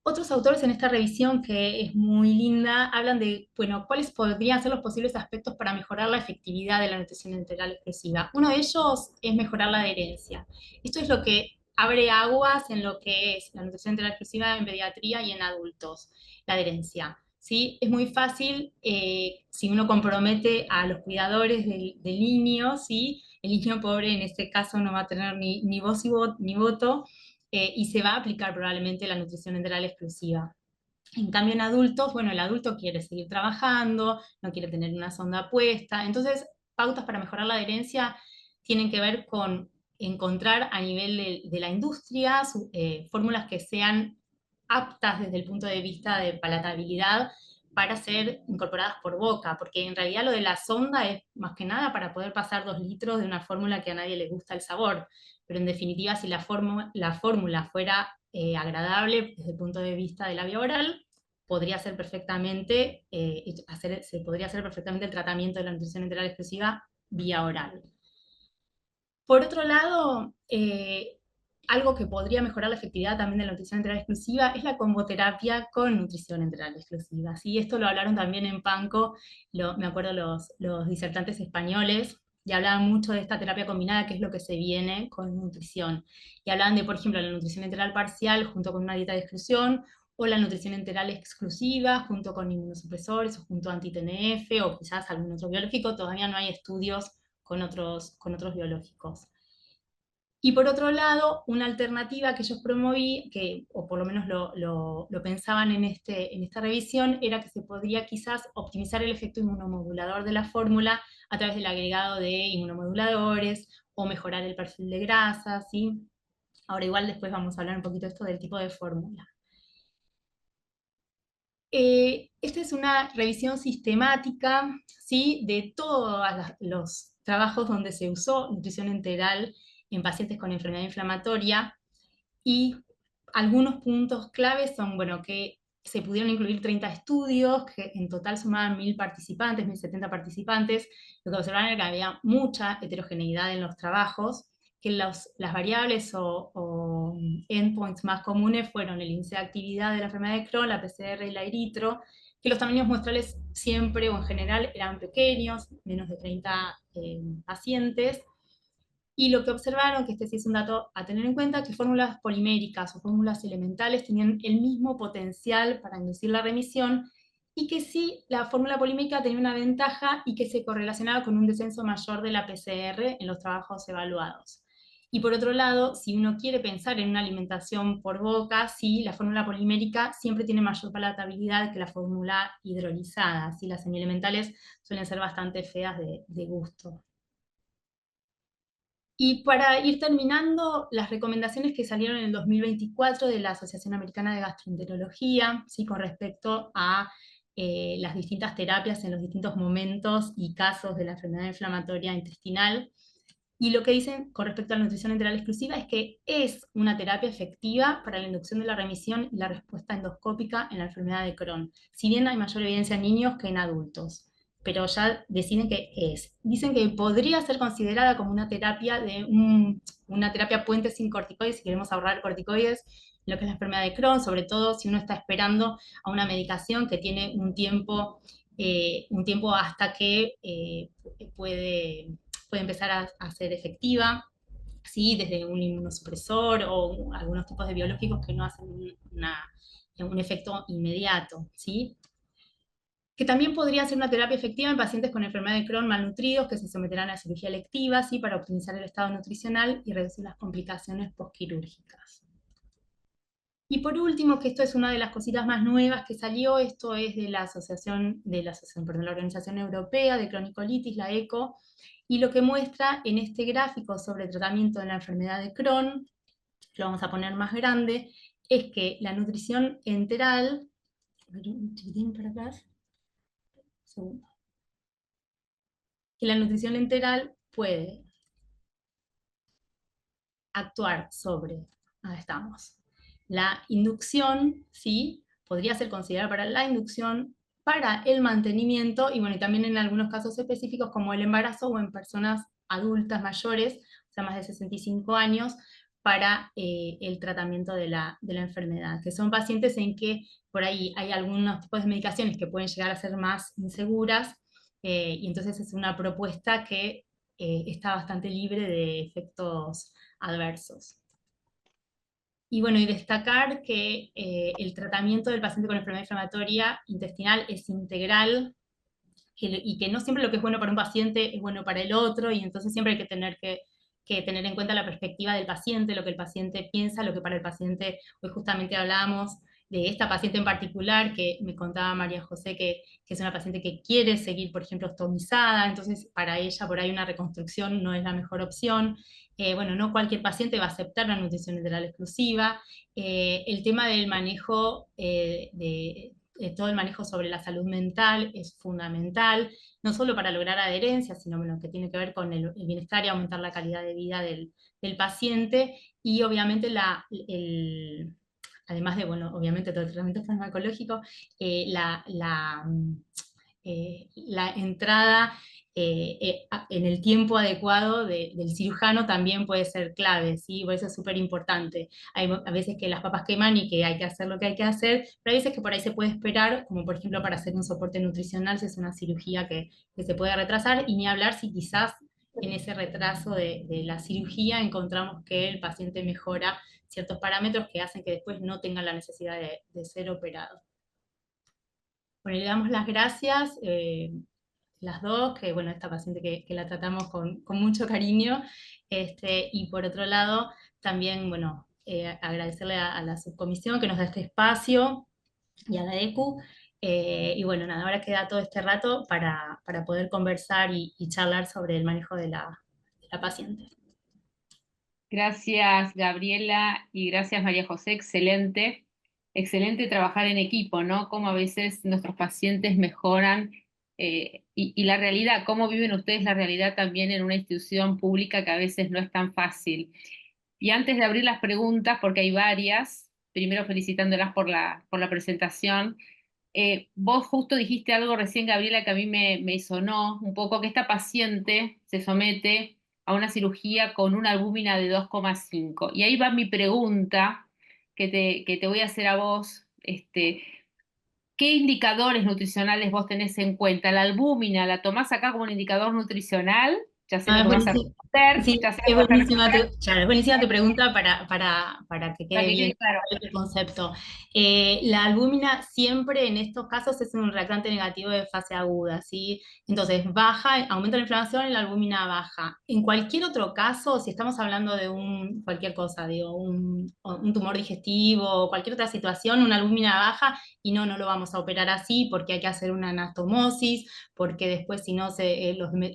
Otros autores en esta revisión, que es muy linda, hablan de, bueno, cuáles podrían ser los posibles aspectos para mejorar la efectividad de la nutrición enteral exclusiva. Uno de ellos es mejorar la adherencia. Esto es lo que abre aguas en lo que es la nutrición enteral exclusiva en pediatría y en adultos, la adherencia. ¿Sí? Es muy fácil, si uno compromete a los cuidadores del niño, ¿sí? El niño pobre en este caso no va a tener ni voz ni voto, y se va a aplicar probablemente la nutrición enteral exclusiva. En cambio, en adultos, bueno, el adulto quiere seguir trabajando, no quiere tener una sonda puesta, entonces pautas para mejorar la adherencia tienen que ver con encontrar a nivel de la industria fórmulas que sean aptas desde el punto de vista de palatabilidad para ser incorporadas por boca, porque en realidad lo de la sonda es más que nada para poder pasar 2 litros de una fórmula que a nadie le gusta el sabor, pero en definitiva si la fórmula fuera agradable desde el punto de vista de la vía oral, podría ser perfectamente, se podría hacer perfectamente el tratamiento de la nutrición enteral exclusiva vía oral. Por otro lado, algo que podría mejorar la efectividad también de la nutrición enteral exclusiva es la comboterapia con nutrición enteral exclusiva. ¿Sí? Esto lo hablaron también en PANCO, me acuerdo los disertantes españoles, y hablaban mucho de esta terapia combinada, que es lo que se viene con nutrición. Y hablaban de, por ejemplo, la nutrición enteral parcial junto con una dieta de exclusión, o la nutrición enteral exclusiva junto con inmunosupresores, o junto a anti-TNF, o quizás algún otro biológico. Todavía no hay estudios con otros biológicos. Y por otro lado, una alternativa que ellos promoví, o por lo menos lo pensaban en esta revisión, era que se podría quizás optimizar el efecto inmunomodulador de la fórmula a través del agregado de inmunomoduladores, o mejorar el perfil de grasa, ¿sí? Ahora igual después vamos a hablar un poquito de esto del tipo de fórmula. Esta es una revisión sistemática, ¿sí?, de todos los trabajos donde se usó nutrición enteral en pacientes con enfermedad inflamatoria, y algunos puntos claves son, bueno, que se pudieron incluir 30 estudios, que en total sumaban 1000 participantes, 1070 participantes. Lo que observaron era que había mucha heterogeneidad en los trabajos, que las variables o endpoints más comunes fueron el índice de actividad de la enfermedad de Crohn, la PCR y la eritro, que los tamaños muestrales siempre o en general eran pequeños, menos de 30 pacientes. Y lo que observaron, que este sí es un dato a tener en cuenta, que fórmulas poliméricas o fórmulas elementales tenían el mismo potencial para inducir la remisión, y que sí, la fórmula polímerica tenía una ventaja y que se correlacionaba con un descenso mayor de la PCR en los trabajos evaluados. Y por otro lado, si uno quiere pensar en una alimentación por boca, sí, la fórmula polimérica siempre tiene mayor palatabilidad que la fórmula hidrolizada. ¿Sí? Las semielementales suelen ser bastante feas de gusto. Y para ir terminando, las recomendaciones que salieron en el 2024 de la Asociación Americana de Gastroenterología, ¿sí?, con respecto a las distintas terapias en los distintos momentos y casos de la enfermedad inflamatoria intestinal. Y lo que dicen con respecto a la nutrición enteral exclusiva es que es una terapia efectiva para la inducción de la remisión y la respuesta endoscópica en la enfermedad de Crohn, si bien hay mayor evidencia en niños que en adultos, pero ya deciden que es. Dicen que podría ser considerada como una terapia una terapia puente sin corticoides, si queremos ahorrar corticoides, lo que es la enfermedad de Crohn, sobre todo si uno está esperando a una medicación que tiene un tiempo hasta que puede empezar a ser efectiva, ¿sí?, desde un inmunosupresor o algunos tipos de biológicos que no hacen un efecto inmediato, ¿sí? Que también podría ser una terapia efectiva en pacientes con enfermedad de Crohn malnutridos que se someterán a cirugía electiva, ¿sí?, para optimizar el estado nutricional y reducir las complicaciones postquirúrgicas. Y por último, que esto es una de las cositas más nuevas que salió, esto es de la la Organización Europea de Cronicolitis, la ECO, y lo que muestra en este gráfico sobre el tratamiento de la enfermedad de Crohn, lo vamos a poner más grande, es que la nutrición enteral, un chiquitín para acá, segundo, que la nutrición enteral puede actuar sobre, ahí estamos, la inducción, ¿sí?, podría ser considerada para la inducción, para el mantenimiento, y bueno, y también en algunos casos específicos como el embarazo o en personas adultas mayores, o sea, más de 65 años, para el tratamiento de la enfermedad, que son pacientes en que por ahí hay algunos tipos de medicaciones que pueden llegar a ser más inseguras, y entonces es una propuesta que está bastante libre de efectos adversos. Y bueno, y destacar que el tratamiento del paciente con enfermedad inflamatoria intestinal es integral, y que no siempre lo que es bueno para un paciente es bueno para el otro, y entonces siempre hay que tener en cuenta la perspectiva del paciente, lo que el paciente piensa, lo que para el paciente, hoy justamente hablamos de esta paciente en particular, que me contaba María José que es una paciente que quiere seguir, por ejemplo, ostomizada, entonces para ella por ahí una reconstrucción no es la mejor opción. Bueno, no cualquier paciente va a aceptar una nutrición enteral exclusiva. El tema del manejo todo el manejo sobre la salud mental es fundamental, no solo para lograr adherencia, sino bueno, que tiene que ver con el bienestar y aumentar la calidad de vida del paciente, y obviamente además de, bueno, obviamente todo el tratamiento farmacológico, la entrada en el tiempo adecuado del cirujano también puede ser clave, ¿sí? Por eso es súper importante. Hay a veces que las papas queman y que hay que hacer lo que hay que hacer, pero hay veces que por ahí se puede esperar, como por ejemplo para hacer un soporte nutricional, si es una cirugía que se puede retrasar, y ni hablar si quizás en ese retraso de la cirugía encontramos que el paciente mejora ciertos parámetros que hacen que después no tenga la necesidad de ser operado. Bueno, le damos las gracias, las dos, que bueno, esta paciente que la tratamos con mucho cariño, y por otro lado, también, bueno, agradecerle a la subcomisión que nos da este espacio, y a la ECU, y bueno, nada, ahora queda todo este rato para poder conversar y charlar sobre el manejo de la paciente. Gracias, Gabriela, y gracias, María José, excelente. Excelente trabajar en equipo, ¿no? Cómo a veces nuestros pacientes mejoran y la realidad, cómo viven ustedes la realidad también en una institución pública que a veces no es tan fácil. Y antes de abrir las preguntas, porque hay varias, primero felicitándolas por la presentación, vos justo dijiste algo recién, Gabriela, que a mí me sonó un poco, que esta paciente se somete a una cirugía con una albúmina de 2,5. Y ahí va mi pregunta que te voy a hacer a vos. ¿Qué indicadores nutricionales vos tenés en cuenta? ¿La albúmina la tomás acá como un indicador nutricional? Ya sé Ah, lo es que vas a buenísimo. responder, Sí, ya sé lo es que vas a buenísima responder, claro, es buenísima tu pregunta para que para quede que bien quede claro. el concepto. La albúmina siempre en estos casos es un reactante negativo de fase aguda, ¿sí? Entonces baja, aumenta la inflamación y la albúmina baja. En cualquier otro caso, si estamos hablando de cualquier cosa, digo, un tumor digestivo o cualquier otra situación, una albúmina baja y no lo vamos a operar así porque hay que hacer una anastomosis, porque después si no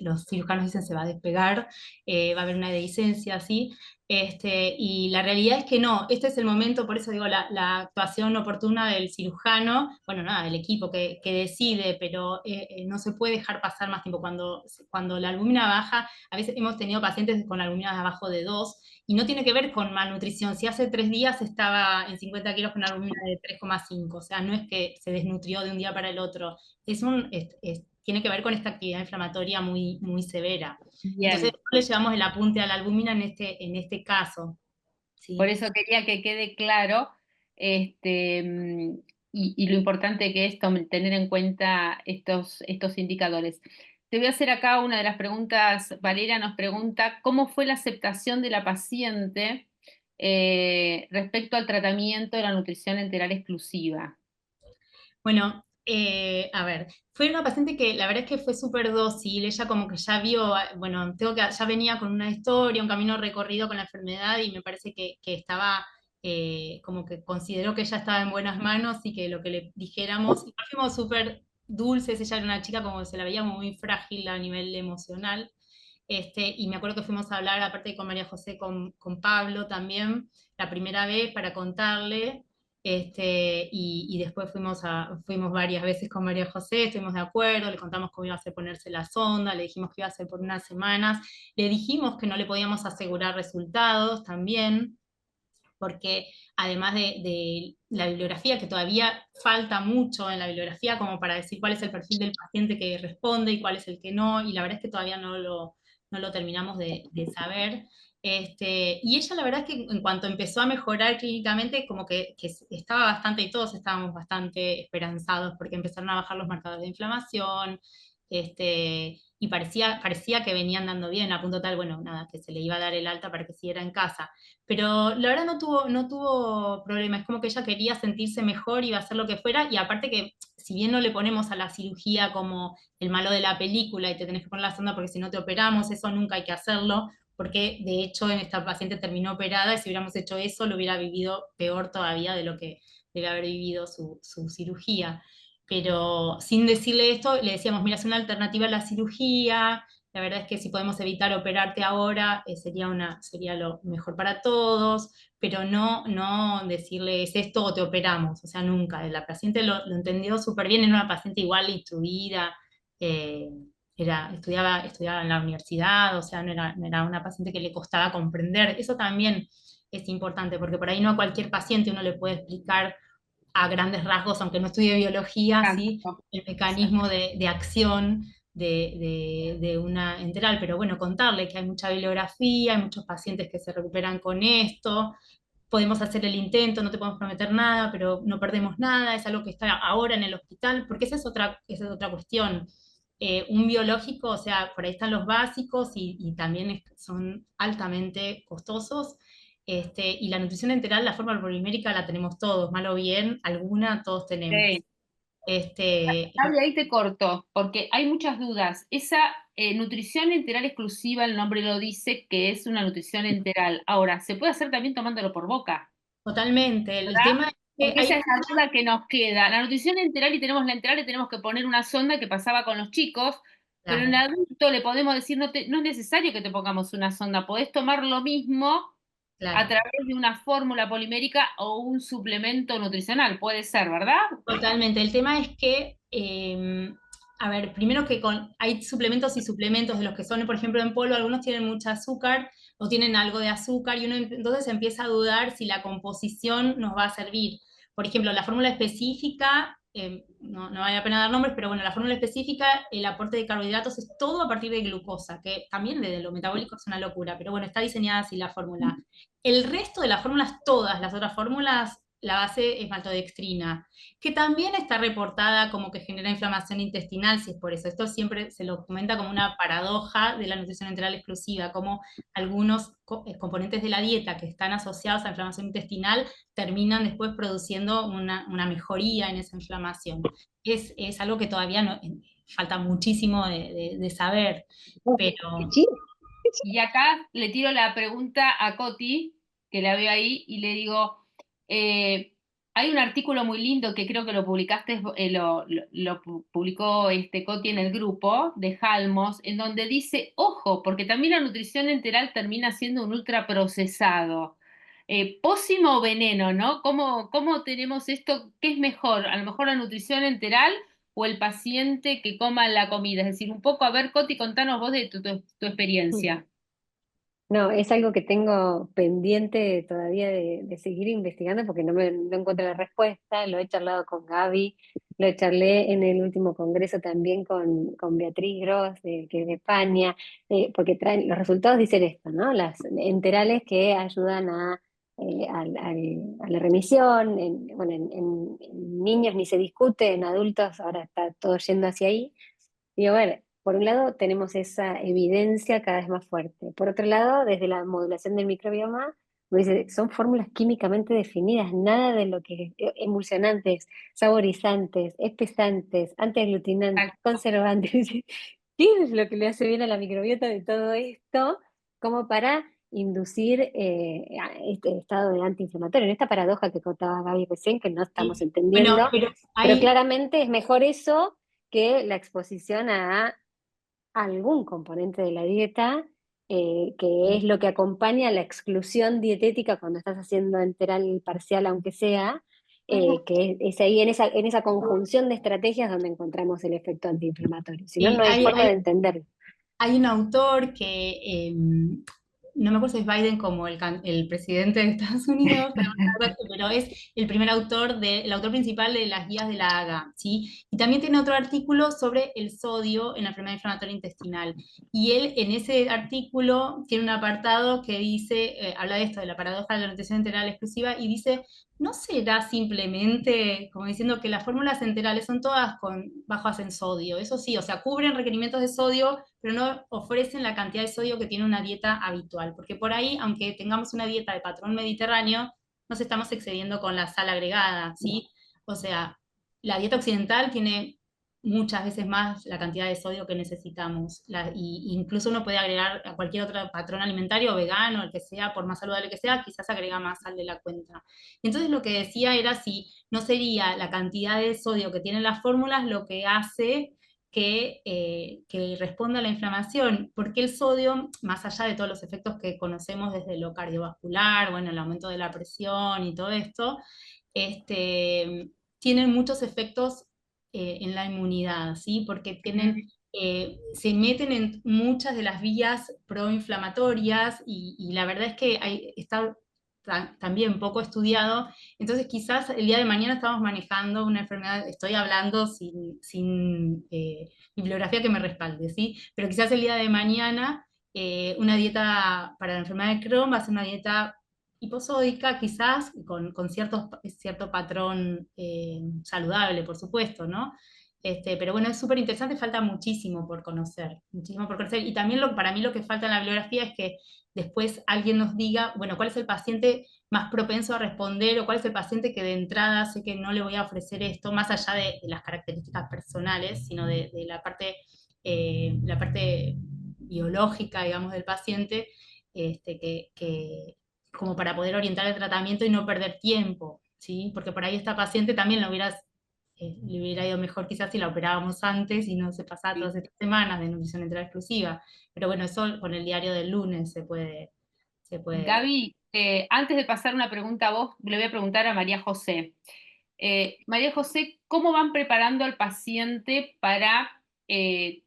los cirujanos dicen se va a despegar, va a haber una dehiscencia, ¿sí? Y la realidad es que no, este es el momento, por eso digo, la actuación oportuna del cirujano, bueno, nada, del equipo que decide, pero no se puede dejar pasar más tiempo. Cuando la albúmina baja, a veces hemos tenido pacientes con albúminas abajo de 2, y no tiene que ver con malnutrición. Si hace 3 días estaba en 50 kilos con una albúmina de 3,5, o sea, no es que se desnutrió de un día para el otro, tiene que ver con esta actividad inflamatoria muy, muy severa. Entonces, Bien. le llevamos el apunte a la albúmina en este caso. Por ¿Sí? eso quería que quede claro y lo importante que es tener en cuenta estos indicadores. Te voy a hacer acá una de las preguntas. Valeria nos pregunta, ¿cómo fue la aceptación de la paciente respecto al tratamiento de la nutrición enteral exclusiva? Bueno, a ver, fue una paciente que la verdad es que fue súper dócil, ella como que ya vio, bueno, ya venía con una historia, un camino recorrido con la enfermedad y me parece que estaba, como que consideró que ella estaba en buenas manos y que lo que le dijéramos, y fuimos súper dulces, ella era una chica como que se la veía muy frágil a nivel emocional, y me acuerdo que fuimos a hablar, aparte con María José, con Pablo también, la primera vez para contarle. Y después fuimos varias veces con María José, estuvimos de acuerdo, le contamos cómo iba a ser ponerse la sonda, le dijimos que iba a ser por unas semanas, le dijimos que no le podíamos asegurar resultados también, porque además de la bibliografía, que todavía falta mucho en la bibliografía como para decir cuál es el perfil del paciente que responde y cuál es el que no, y la verdad es que todavía no lo terminamos de saber. Y ella la verdad es que en cuanto empezó a mejorar clínicamente, como que estaba bastante, y todos estábamos bastante esperanzados, porque empezaron a bajar los marcadores de inflamación, y parecía que venían dando bien, a punto tal, bueno, nada, que se le iba a dar el alta para que siguiera en casa. Pero la verdad no tuvo problema, es como que ella quería sentirse mejor, iba a hacer lo que fuera, y aparte que si bien no le ponemos a la cirugía como el malo de la película y te tenés que poner la sonda porque si no te operamos, eso nunca hay que hacerlo, porque de hecho en esta paciente terminó operada y si hubiéramos hecho eso lo hubiera vivido peor todavía de lo que debe haber vivido su cirugía. Pero sin decirle esto, le decíamos, mira, es una alternativa a la cirugía, la verdad es que si podemos evitar operarte ahora, sería lo mejor para todos, pero no decirle es esto o te operamos, o sea, nunca. La paciente lo entendió súper bien, era una paciente igual instruida, eh, estudiaba en la universidad, o sea, no era una paciente que le costaba comprender. Eso también es importante, porque por ahí no a cualquier paciente uno le puede explicar a grandes rasgos, aunque no estudie biología, ¿sí? Exacto. El mecanismo de acción de una enteral, pero bueno, contarle que hay mucha bibliografía, hay muchos pacientes que se recuperan con esto, podemos hacer el intento, no te podemos prometer nada, pero no perdemos nada, es algo que está ahora en el hospital, porque esa es otra cuestión. Un biológico, o sea, por ahí están los básicos y también son altamente costosos. Y la nutrición enteral, la forma polimérica la tenemos todos, mal o bien, alguna todos tenemos. Sí. Este, Gaby, ahí te corto, porque hay muchas dudas. Esa nutrición enteral exclusiva, el nombre lo dice, que es una nutrición enteral. Ahora, se puede hacer también tomándolo por boca, Totalmente. El ¿verdad? tema es que Porque esa es la duda que nos queda. La nutrición enteral y tenemos la enteral y tenemos que poner una sonda que pasaba con los chicos, pero en claro, adulto le podemos decir, no es necesario que te pongamos una sonda, podés tomar lo mismo Claro. a través de una fórmula polimérica o un suplemento nutricional, puede ser, ¿verdad? Totalmente. El tema es que, a ver, primero que hay suplementos y suplementos de los que son, por ejemplo, en polvo, algunos tienen mucha azúcar o tienen algo de azúcar y uno entonces empieza a dudar si la composición nos va a servir. Por ejemplo, la fórmula específica, no vale la pena dar nombres, pero bueno, la fórmula específica, el aporte de carbohidratos es todo a partir de glucosa, que también desde lo metabólico es una locura, pero bueno, está diseñada así la fórmula. El resto de las fórmulas, todas las otras fórmulas, la base es maltodextrina, que también está reportada como que genera inflamación intestinal, si es por eso. Esto siempre se lo comenta como una paradoja de la nutrición enteral exclusiva, como algunos componentes de la dieta que están asociados a inflamación intestinal terminan después produciendo una mejoría en esa inflamación. Es algo que todavía falta muchísimo de saber, pero... Sí. Y acá le tiro la pregunta a Coti, que la veo ahí, y le digo, hay un artículo muy lindo que creo que lo publicaste, lo publicó Coti en el grupo de Halmos, en donde dice, ojo, porque también la nutrición enteral termina siendo un ultraprocesado. Pócimo o veneno, ¿no? ¿Cómo tenemos esto? ¿Qué es mejor? A lo mejor la nutrición enteral o el paciente que coma la comida. Es decir, un poco, a ver, Coti, contanos vos de tu experiencia. No, es algo que tengo pendiente todavía de seguir investigando porque no encuentro la respuesta. Lo he charlado con Gaby, lo charlé en el último congreso también con Beatriz Gross, que es de España, porque los resultados dicen esto, ¿no? Las enterales que ayudan a la remisión, bueno, en niños ni se discute, en adultos ahora está todo yendo hacia ahí. Y a ver, por un lado tenemos esa evidencia cada vez más fuerte. Por otro lado, desde la modulación del microbioma, uno dice, son fórmulas químicamente definidas, nada de lo que emulsionantes, saborizantes, espesantes, antiaglutinantes, conservantes. ¿Qué es lo que le hace bien a la microbiota de todo esto como para inducir este estado de antiinflamatorio? En esta paradoja que contaba Gaby recién, que no estamos entendiendo, Bueno, pero pero claramente es mejor eso que la exposición a algún componente de la dieta, que es lo que acompaña a la exclusión dietética cuando estás haciendo enteral parcial, aunque sea, que es ahí en esa conjunción de estrategias donde encontramos el efecto antiinflamatorio. Si no, sí, no hay forma de entenderlo. hay un autor que, no me acuerdo si es Biden como el presidente de Estados Unidos, pero es el autor principal de las guías de la AGA, ¿sí? Y también tiene otro artículo sobre el sodio en la enfermedad inflamatoria intestinal. Y él en ese artículo tiene un apartado que dice, habla de esto, de la paradoja de la nutrición enteral exclusiva, y dice, ¿no será simplemente como diciendo que las fórmulas enterales son todas bajas en sodio? Eso sí, o sea, cubren requerimientos de sodio, pero no ofrecen la cantidad de sodio que tiene una dieta habitual, porque por ahí, aunque tengamos una dieta de patrón mediterráneo, nos estamos excediendo con la sal agregada, ¿sí? O sea, la dieta occidental tiene muchas veces más la cantidad de sodio que necesitamos, y incluso uno puede agregar a cualquier otro patrón alimentario, vegano, el que sea, por más saludable que sea, quizás agrega más sal de la cuenta. Entonces lo que decía era si no sería la cantidad de sodio que tienen las fórmulas lo que hace que responda a la inflamación, porque el sodio, más allá de todos los efectos que conocemos desde lo cardiovascular, bueno, el aumento de la presión y todo esto, tienen muchos efectos en la inmunidad, ¿sí? Porque se meten en muchas de las vías proinflamatorias y la verdad es que está también poco estudiado. Entonces quizás el día de mañana estamos manejando una enfermedad, estoy hablando sin bibliografía que me respalde, ¿sí? Pero quizás el día de mañana una dieta para la enfermedad de Crohn va a ser una dieta hiposódica, quizás con cierto patrón saludable, por supuesto, ¿no? Pero bueno, es súper interesante, falta muchísimo por conocer, muchísimo por conocer. Y también para mí lo que falta en la bibliografía es que después alguien nos diga, bueno, cuál es el paciente más propenso a responder o cuál es el paciente que de entrada sé que no le voy a ofrecer esto, más allá de las características personales, sino de la parte biológica, digamos, del paciente, como para poder orientar el tratamiento y no perder tiempo, ¿sí? Porque por ahí esta paciente también le hubiera ido mejor quizás si la operábamos antes y no se pasaba todas estas semanas de nutrición enteral exclusiva. Pero bueno, eso con el diario del lunes se puede. Gaby, Antes de pasar una pregunta a vos, le voy a preguntar a María José. María José, ¿cómo van preparando al paciente para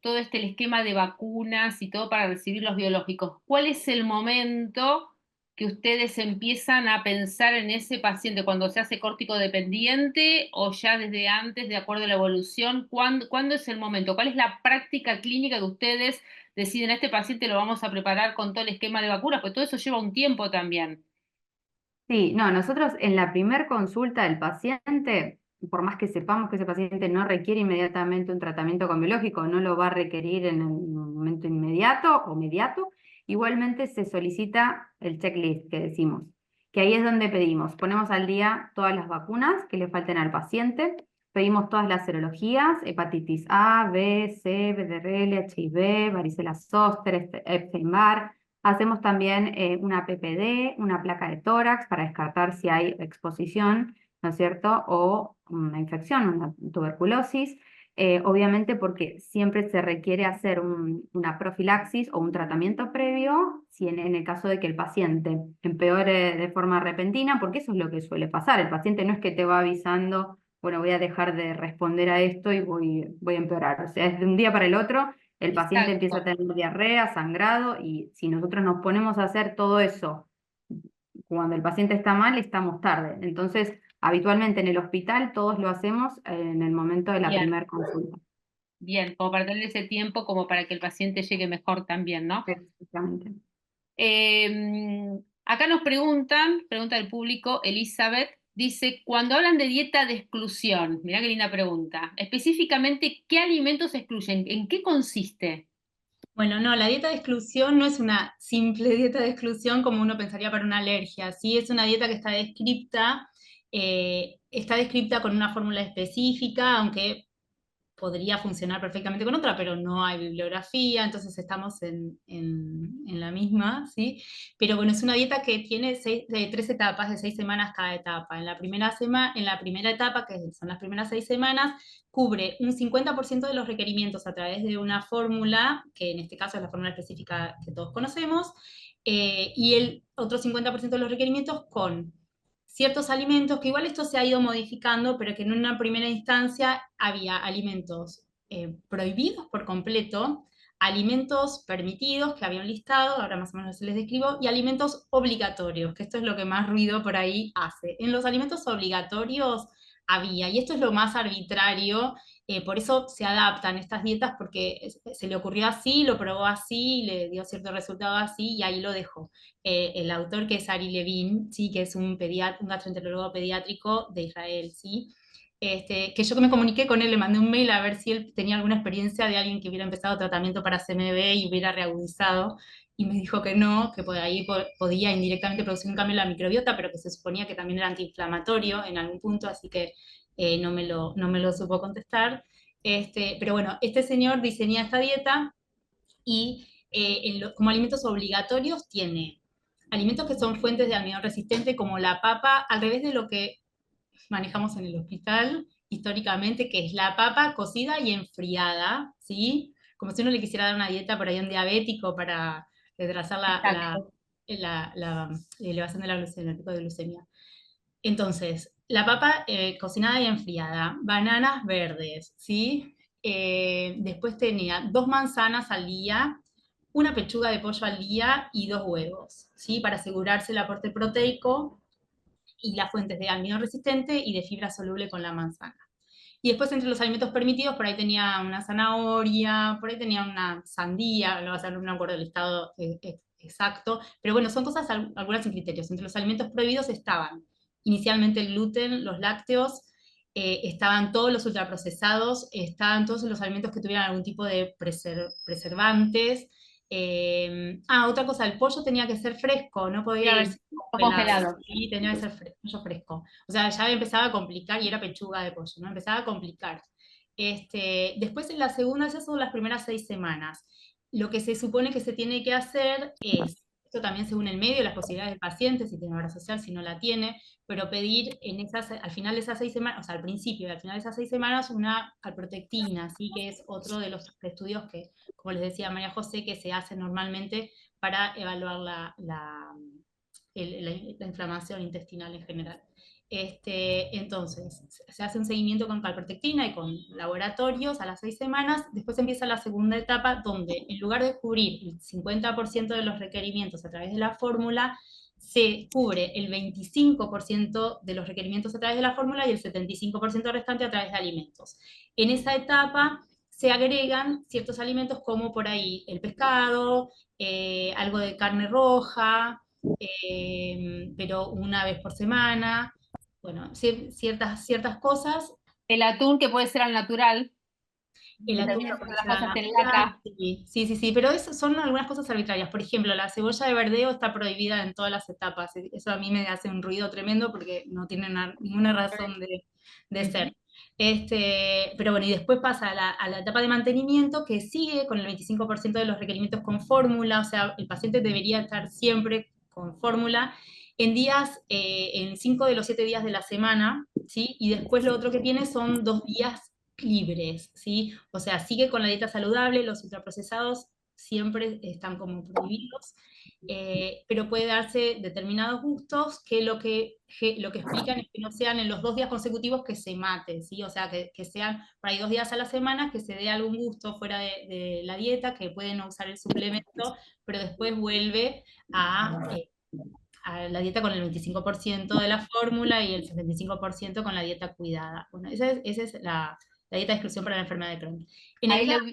todo el esquema de vacunas y todo para recibir los biológicos? ¿Cuál es el momento que ustedes empiezan a pensar en ese paciente? ¿Cuando se hace córtico-dependiente o ya desde antes, de acuerdo a la evolución? ¿Cuándo es el momento? ¿Cuál es la práctica clínica que ustedes deciden, a este paciente lo vamos a preparar con todo el esquema de vacunas? Porque todo eso lleva un tiempo también. Sí, no, nosotros en la primer consulta del paciente, por más que sepamos que ese paciente no requiere inmediatamente un tratamiento con biológico, no lo va a requerir en el momento inmediato o mediato, igualmente se solicita el checklist que decimos, que ahí es donde pedimos, ponemos al día todas las vacunas que le falten al paciente, pedimos todas las serologías, hepatitis A, B, C, VRL, HIV, varicela zoster, Epstein-Barr. Hacemos también una PPD, una placa de tórax para descartar si hay exposición, ¿no es cierto? O una infección, una tuberculosis. Obviamente porque siempre se requiere hacer una profilaxis o un tratamiento previo, si en el caso de que el paciente empeore de forma repentina, porque eso es lo que suele pasar. El paciente no es que te va avisando, bueno, voy a dejar de responder a esto y voy a empeorar. O sea, es de un día para el otro el paciente empieza a Exacto. tener diarrea, sangrado, y si nosotros nos ponemos a hacer todo eso cuando el paciente está mal, estamos tarde. Entonces, habitualmente en el hospital todos lo hacemos en el momento de la Bien, primera consulta. bien, como para tener ese tiempo como para que el paciente llegue mejor también, ¿no? Exactamente. Acá nos pregunta el público, Elizabeth, dice, cuando hablan de dieta de exclusión, mirá qué linda pregunta, específicamente, ¿qué alimentos excluyen? ¿En qué consiste? Bueno, no, la dieta de exclusión no es una simple dieta de exclusión como uno pensaría para una alergia, ¿sí? Es una dieta que está descripta con una fórmula específica, aunque podría funcionar perfectamente con otra, pero no hay bibliografía, entonces estamos en la misma, ¿sí? Pero bueno, es una dieta que tiene 3 etapas de 6 semanas cada etapa. En la primera etapa, que son las primeras 6 semanas, cubre un 50% de los requerimientos a través de una fórmula, que en este caso es la fórmula específica que todos conocemos, y el otro 50% de los requerimientos con ciertos alimentos, que igual esto se ha ido modificando, pero que en una primera instancia había alimentos prohibidos por completo, alimentos permitidos que habían listado, ahora más o menos se les describo, y alimentos obligatorios, que esto es lo que más ruido por ahí hace. En los alimentos obligatorios había, y esto es lo más arbitrario, por eso se adaptan estas dietas, porque se le ocurrió así, lo probó así, le dio cierto resultado así, y ahí lo dejó. El autor, que es Ari Levin, ¿sí? Que es un gastroenterólogo pediátrico de Israel, ¿sí? Que yo que me comuniqué con él, le mandé un mail a ver si él tenía alguna experiencia de alguien que hubiera empezado tratamiento para CMV y hubiera reagudizado, y me dijo que no, que por ahí podía indirectamente producir un cambio en la microbiota, pero que se suponía que también era antiinflamatorio en algún punto, así que no me lo supo contestar. Pero bueno, este señor diseña esta dieta y como alimentos obligatorios tiene alimentos que son fuentes de almidón resistente, como la papa, al revés de lo que manejamos en el hospital históricamente, que es la papa cocida y enfriada, ¿sí? Como si uno le quisiera dar una dieta por ahí a un diabético para retrasar Exacto. la elevación de la glucemia, el pico de glucemia. Entonces, la papa cocinada y enfriada, bananas verdes, ¿sí? Después tenía 2 manzanas al día, una pechuga de pollo al día y 2 huevos, ¿sí? Para asegurarse el aporte proteico y las fuentes de almidón resistente y de fibra soluble con la manzana. Y después, entre los alimentos permitidos, por ahí tenía una zanahoria, por ahí tenía una sandía, no va a ser un acuerdo del listado exacto, pero bueno, son cosas algunas sin criterios. Entre los alimentos prohibidos estaban inicialmente el gluten, los lácteos, estaban todos los ultraprocesados, estaban todos los alimentos que tuvieran algún tipo de preservantes. Otra cosa, el pollo tenía que ser fresco, no podía haber Sí, sido no congelado, congelado. sí, tenía que ser pollo fresco. O sea, ya empezaba a complicar y era pechuga de pollo, ¿no? Empezaba a complicar. Después en la segunda, esas son las primeras 6 semanas. Lo que se supone que se tiene que hacer es, esto también según el medio, las posibilidades del paciente, si tiene obra social, si no la tiene, pero pedir al final de esas 6 semanas, o sea, al principio y al final de esas 6 semanas, una calprotectina, ¿sí? Que es otro de los estudios que, como les decía María José, que se hace normalmente para evaluar la inflamación intestinal en general. Entonces, se hace un seguimiento con calprotectina y con laboratorios a las 6 semanas. Después empieza la segunda etapa, donde en lugar de cubrir el 50% de los requerimientos a través de la fórmula, se cubre el 25% de los requerimientos a través de la fórmula y el 75% restante a través de alimentos. En esa etapa se agregan ciertos alimentos como por ahí el pescado, algo de carne roja, pero una vez por semana, bueno, ciertas cosas. El atún que puede ser al natural, El que atún termina no siendo puede las ser al cosas en natural, lata. sí, pero eso son algunas cosas arbitrarias. Por ejemplo, la cebolla de verdeo está prohibida en todas las etapas. Eso a mí me hace un ruido tremendo porque no tiene ninguna razón de ser. Pero bueno, y después pasa a la etapa de mantenimiento, que sigue con el 25% de los requerimientos con fórmula, o sea, el paciente debería estar siempre con fórmula en días, en 5 de los 7 días de la semana, ¿sí? Y después lo otro que tiene son 2 días libres, ¿sí? O sea, sigue con la dieta saludable, los ultraprocesados siempre están como prohibidos, pero puede darse determinados gustos que lo que explican es que no sean en los 2 días consecutivos que se mate, ¿sí? O sea, que sean por ahí 2 días a la semana, que se dé algún gusto fuera de la dieta, que pueden no usar el suplemento, pero después vuelve a la dieta con el 25% de la fórmula y el 75% con la dieta cuidada. Bueno, esa es la dieta de exclusión para la enfermedad de Crohn. En Ahí el lo GAP, vi.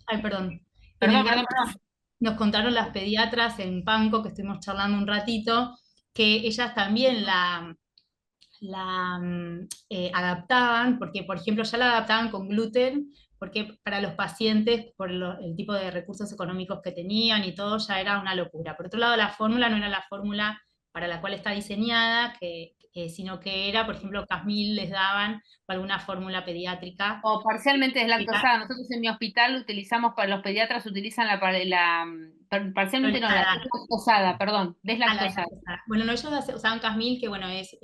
ay, perdón. En el Perdón, GAP perdón, perdón. nos contaron las pediatras en Panco, que estuvimos charlando un ratito, que ellas también la adaptaban, porque por ejemplo ya la adaptaban con gluten, porque para los pacientes, por el tipo de recursos económicos que tenían y todo, ya era una locura. Por otro lado, la fórmula no era la fórmula para la cual está diseñada, sino que era, por ejemplo, Casmil les daban o alguna fórmula pediátrica. O parcialmente deslactosada. Nosotros en mi hospital utilizamos, para los pediatras utilizan parcialmente no, la deslactosada, perdón, deslactosada. Bueno, no, ellos usaban Casmil, que bueno, es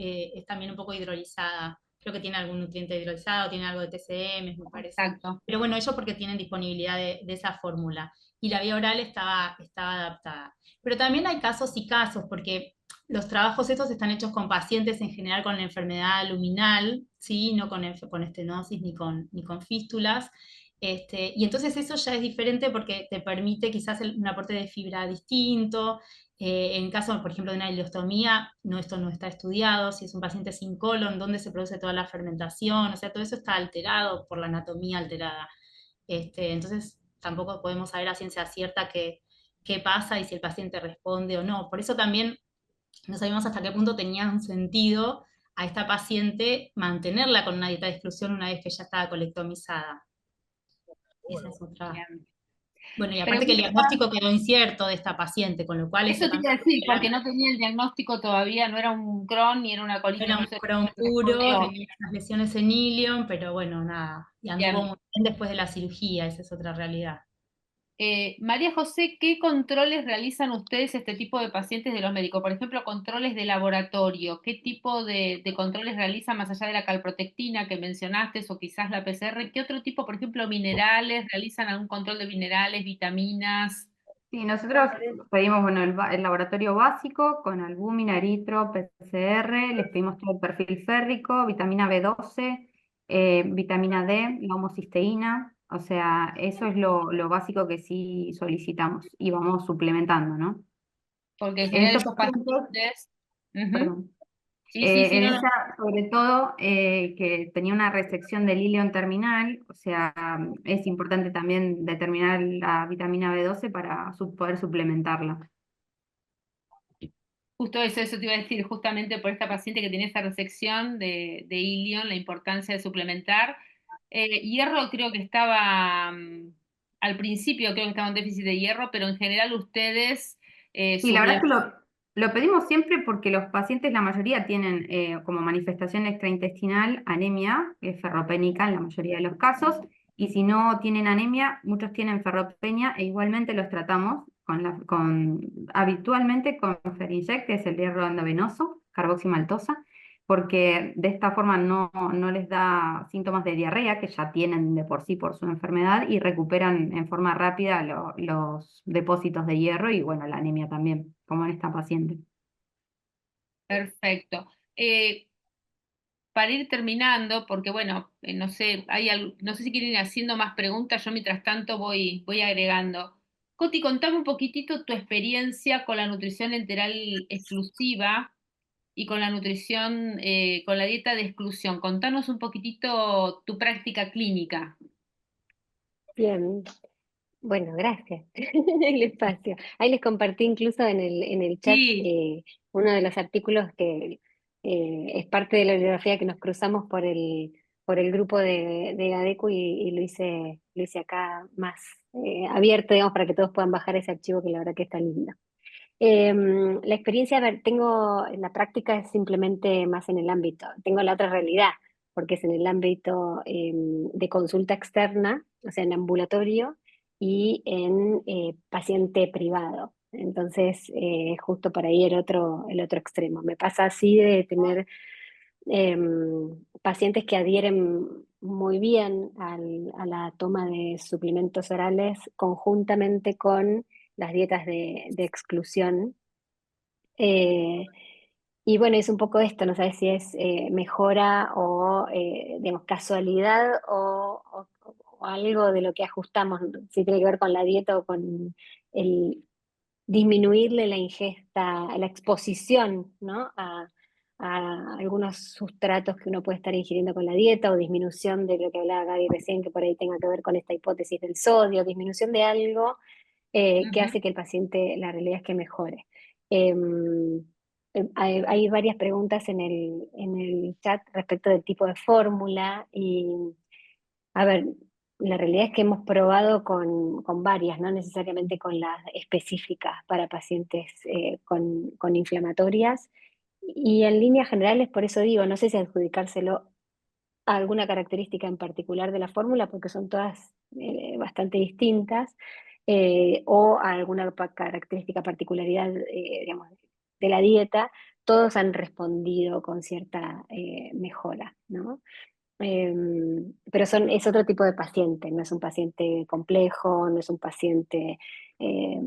también un poco hidrolizada. Creo que tiene algún nutriente hidrolizado, tiene algo de TCM, me parece. Exacto. Pero bueno, ellos porque tienen disponibilidad de esa fórmula. Y la vía oral estaba adaptada. Pero también hay casos y casos, porque los trabajos estos están hechos con pacientes en general con la enfermedad luminal, ¿sí? No con estenosis ni con fístulas. Y entonces eso ya es diferente porque te permite quizás un aporte de fibra distinto. En caso, por ejemplo, de una ileostomía, esto no está estudiado, si es un paciente sin colon, dónde se produce toda la fermentación, o sea, todo eso está alterado por la anatomía alterada. Entonces, tampoco podemos saber a ciencia cierta qué pasa y si el paciente responde o no. Por eso también no sabíamos hasta qué punto tenía un sentido a esta paciente mantenerla con una dieta de exclusión una vez que ya estaba colectomizada. Esa es otra. Bien. Bueno, y Pero aparte que el diagnóstico quedó incierto de esta paciente, con lo cual eso te también iba a decir, porque no tenía el diagnóstico todavía, no era un Crohn ni era una colitis era un ulcerosa, Crohn puro, respondió. tenía unas lesiones en ilion, pero bueno, nada, y anduvo Bien. muy bien después de la cirugía, esa es otra realidad. María José, ¿qué controles realizan ustedes este tipo de pacientes de los médicos? Por ejemplo, controles de laboratorio. ¿Qué tipo de controles realizan más allá de la calprotectina que mencionaste o quizás la PCR? ¿Qué otro tipo, por ejemplo, minerales? ¿Realizan algún control de minerales, vitaminas? Sí, nosotros pedimos, bueno, el laboratorio básico con albúmina, eritro, PCR, les pedimos todo el perfil férrico, vitamina B12, vitamina D, la homocisteína, o sea, eso es lo básico que sí solicitamos y vamos suplementando, ¿no? Porque en En general estos esos pacientes, pacientes... Ujú. perdón, Sí, en no, no. ella, sobre todo, que tenía una resección del ilion terminal, o sea, es importante también determinar la vitamina B12 para poder suplementarla. Justo eso te iba a decir, justamente por esta paciente que tiene esa resección de ilion, la importancia de suplementar. Hierro creo que estaba, al principio creo que estaba en déficit de hierro, pero en general ustedes Sí, la verdad es que suplementan. lo pedimos siempre porque los pacientes, la mayoría, tienen como manifestación extraintestinal anemia, que es ferropénica en la mayoría de los casos, y si no tienen anemia, muchos tienen ferropenia e igualmente los tratamos habitualmente con Ferinject, que es el hierro endovenoso, carboximaltosa, porque de esta forma no les da síntomas de diarrea, que ya tienen de por sí por su enfermedad, y recuperan en forma rápida los depósitos de hierro y bueno, la anemia también, como en esta paciente. Perfecto. Para ir terminando, porque bueno, no sé, no sé si quieren ir haciendo más preguntas, yo mientras tanto voy agregando. Coti, contame un poquitito tu experiencia con la nutrición enteral exclusiva y con la nutrición, con la dieta de exclusión. Contanos un poquitito tu práctica clínica. Bien, bueno, gracias. El espacio. Ahí les compartí incluso en el chat Sí. uno de los artículos que es parte de la bibliografía que nos cruzamos por el grupo de Gadecu y lo hice acá más abierto, digamos, para que todos puedan bajar ese archivo que la verdad que está lindo. La experiencia, a ver, tengo, la práctica es simplemente más en el ámbito, tengo la otra realidad, porque es en el ámbito de consulta externa, o sea, en ambulatorio y en paciente privado. Entonces, justo por ahí el otro extremo. Me pasa así de tener pacientes que adhieren muy bien a la toma de suplementos orales conjuntamente con las dietas de exclusión. Eh, y bueno, es un poco esto, no sabes si es mejora o, digamos, casualidad o algo de lo que ajustamos, si tiene que ver con la dieta o con el disminuirle la ingesta, la exposición, ¿no? A algunos sustratos que uno puede estar ingiriendo con la dieta o disminución de lo que hablaba Gaby recién, que por ahí tenga que ver con esta hipótesis del sodio, disminución de algo que Ujú. hace que el paciente, la realidad es que mejore. Hay varias preguntas en el chat respecto del tipo de fórmula y, a ver, la realidad es que hemos probado con varias, no necesariamente con las específicas para pacientes con inflamatorias. Y en líneas generales, por eso digo, no sé si adjudicárselo a alguna característica en particular de la fórmula, porque son todas bastante distintas, o a alguna característica, particularidad, digamos, de la dieta, todos han respondido con cierta mejora, ¿no? Pero es otro tipo de paciente, no es un paciente complejo, no es un paciente, eh,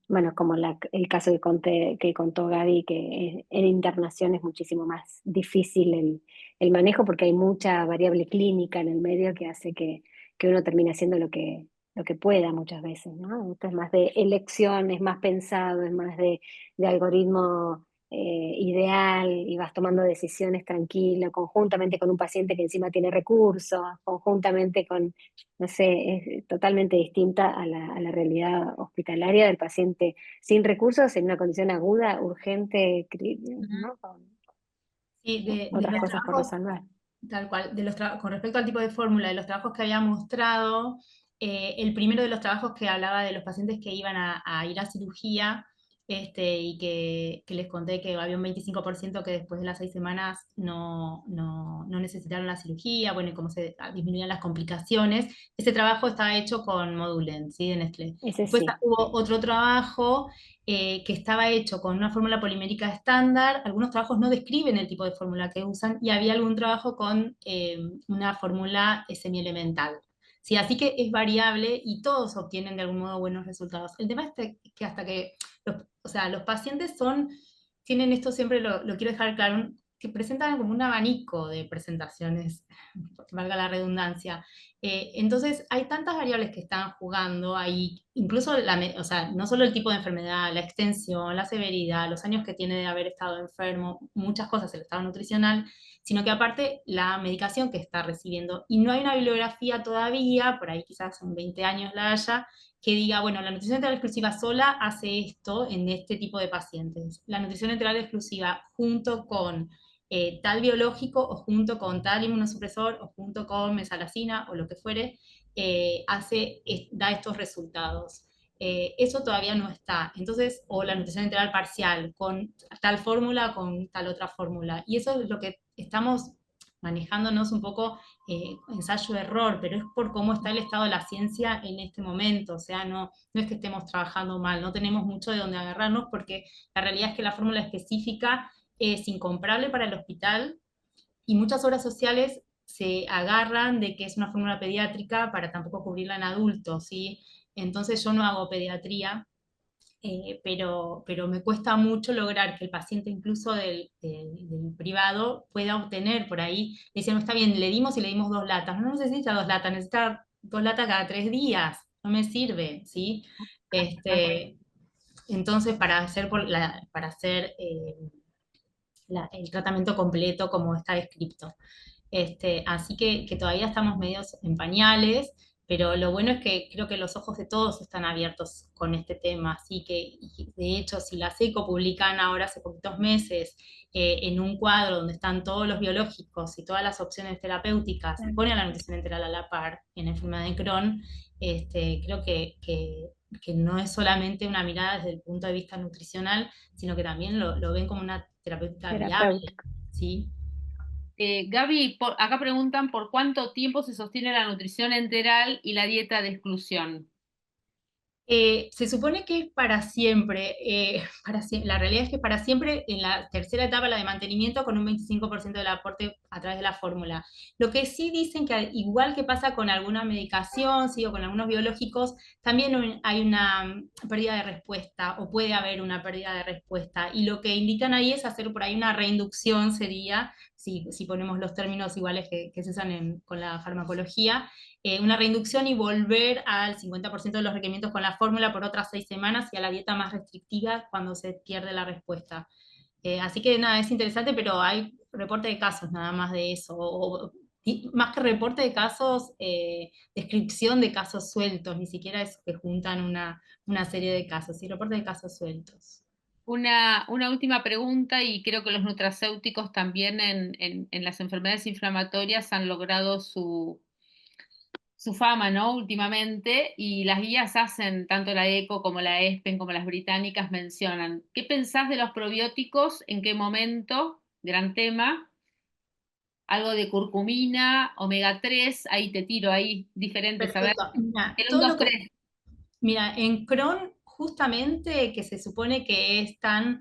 bueno, como el caso que contó Gaby, que en internación es muchísimo más difícil el manejo porque hay mucha variable clínica en el medio que hace que uno termine haciendo lo que pueda muchas veces, ¿no? Esto es más de elección, es más pensado, es más de algoritmo ideal y vas tomando decisiones tranquilo, conjuntamente con un paciente que encima tiene recursos, conjuntamente con, no sé, es totalmente distinta a la realidad hospitalaria del paciente sin recursos en una condición aguda, urgente, Ujú. ¿no? Con Sí, de otras los cosas por trabajos, resolver. tal cual, con respecto al tipo de fórmula, de los trabajos que había mostrado, el primero de los trabajos que hablaba de los pacientes que iban a ir a cirugía, y que les conté que había un 25% que después de las 6 semanas no necesitaron la cirugía, bueno, y cómo se disminuían las complicaciones. Ese trabajo estaba hecho con Modulent, ¿sí? De Nestlé. Ese Después sí, hubo otro trabajo que estaba hecho con una fórmula polimérica estándar. Algunos trabajos no describen el tipo de fórmula que usan y había algún trabajo con una fórmula semielemental. Sí, así que es variable y todos obtienen de algún modo buenos resultados. El tema es que hasta que, o sea, los pacientes tienen esto siempre, lo quiero dejar claro, que presentan como un abanico de presentaciones, valga la redundancia. Entonces, hay tantas variables que están jugando ahí, incluso, o sea, no solo el tipo de enfermedad, la extensión, la severidad, los años que tiene de haber estado enfermo, muchas cosas, el estado nutricional, sino que aparte la medicación que está recibiendo. Y no hay una bibliografía todavía, por ahí quizás en 20 años la haya, que diga, bueno, la nutrición enteral exclusiva sola hace esto en este tipo de pacientes. La nutrición enteral exclusiva junto con tal biológico o junto con tal inmunosupresor o junto con mesalacina o lo que fuere, da estos resultados. Eso todavía no está. Entonces, o la nutrición enteral parcial, con tal fórmula, con tal otra fórmula. Y eso es lo que estamos manejándonos un poco ensayo-error, pero es por cómo está el estado de la ciencia en este momento. O sea, no es que estemos trabajando mal, no tenemos mucho de dónde agarrarnos porque la realidad es que la fórmula específica es incomparable para el hospital y muchas obras sociales se agarran de que es una fórmula pediátrica para tampoco cubrirla en adultos, ¿sí? Entonces yo no hago pediatría, pero me cuesta mucho lograr que el paciente incluso del privado pueda obtener por ahí. Le dicen, no está bien, le dimos y le dimos 2 latas. No necesita 2 latas, necesita 2 latas cada 3 días. No me sirve, ¿sí? Entonces, para hacer el tratamiento completo como está descrito. Así que todavía estamos medios en pañales, pero lo bueno es que creo que los ojos de todos están abiertos con este tema, así que y de hecho si la SECO publican ahora hace poquitos meses en un cuadro donde están todos los biológicos y todas las opciones terapéuticas y ponen la nutrición enteral a la par en enfermedad de Crohn, creo que no es solamente una mirada desde el punto de vista nutricional, sino que también lo ven como una terapéutica viable, terapéutico. ¿sí? Gaby, acá preguntan por cuánto tiempo se sostiene la nutrición enteral y la dieta de exclusión. Se supone que es para siempre, la realidad es que es para siempre en la tercera etapa, la de mantenimiento, con un 25% del aporte a través de la fórmula. Lo que sí dicen que igual que pasa con alguna medicación, ¿sí? O con algunos biológicos, también hay una pérdida de respuesta, o puede haber una pérdida de respuesta, y lo que indican ahí es hacer por ahí una reinducción, sería, si ponemos los términos iguales que se usan con la farmacología, una reinducción y volver al 50% de los requerimientos con la fórmula por otras 6 semanas y a la dieta más restrictiva cuando se pierde la respuesta. Así que nada, es interesante, pero hay reporte de casos nada más de eso, más que reporte de casos, descripción de casos sueltos, ni siquiera es que juntan una serie de casos, sí, reporte de casos sueltos. Una última pregunta, y creo que los nutracéuticos también en las enfermedades inflamatorias han logrado su fama, ¿no? Últimamente, y las guías hacen, tanto la ECO como la ESPEN, como las británicas mencionan. ¿Qué pensás de los probióticos? ¿En qué momento? Gran tema. Algo de curcumina, omega 3, ahí te tiro, ahí diferentes, a ver. Perfecto. Mira, El 1, todo 2, lo que 3. Mira, en Crohn, justamente, que se supone que es tan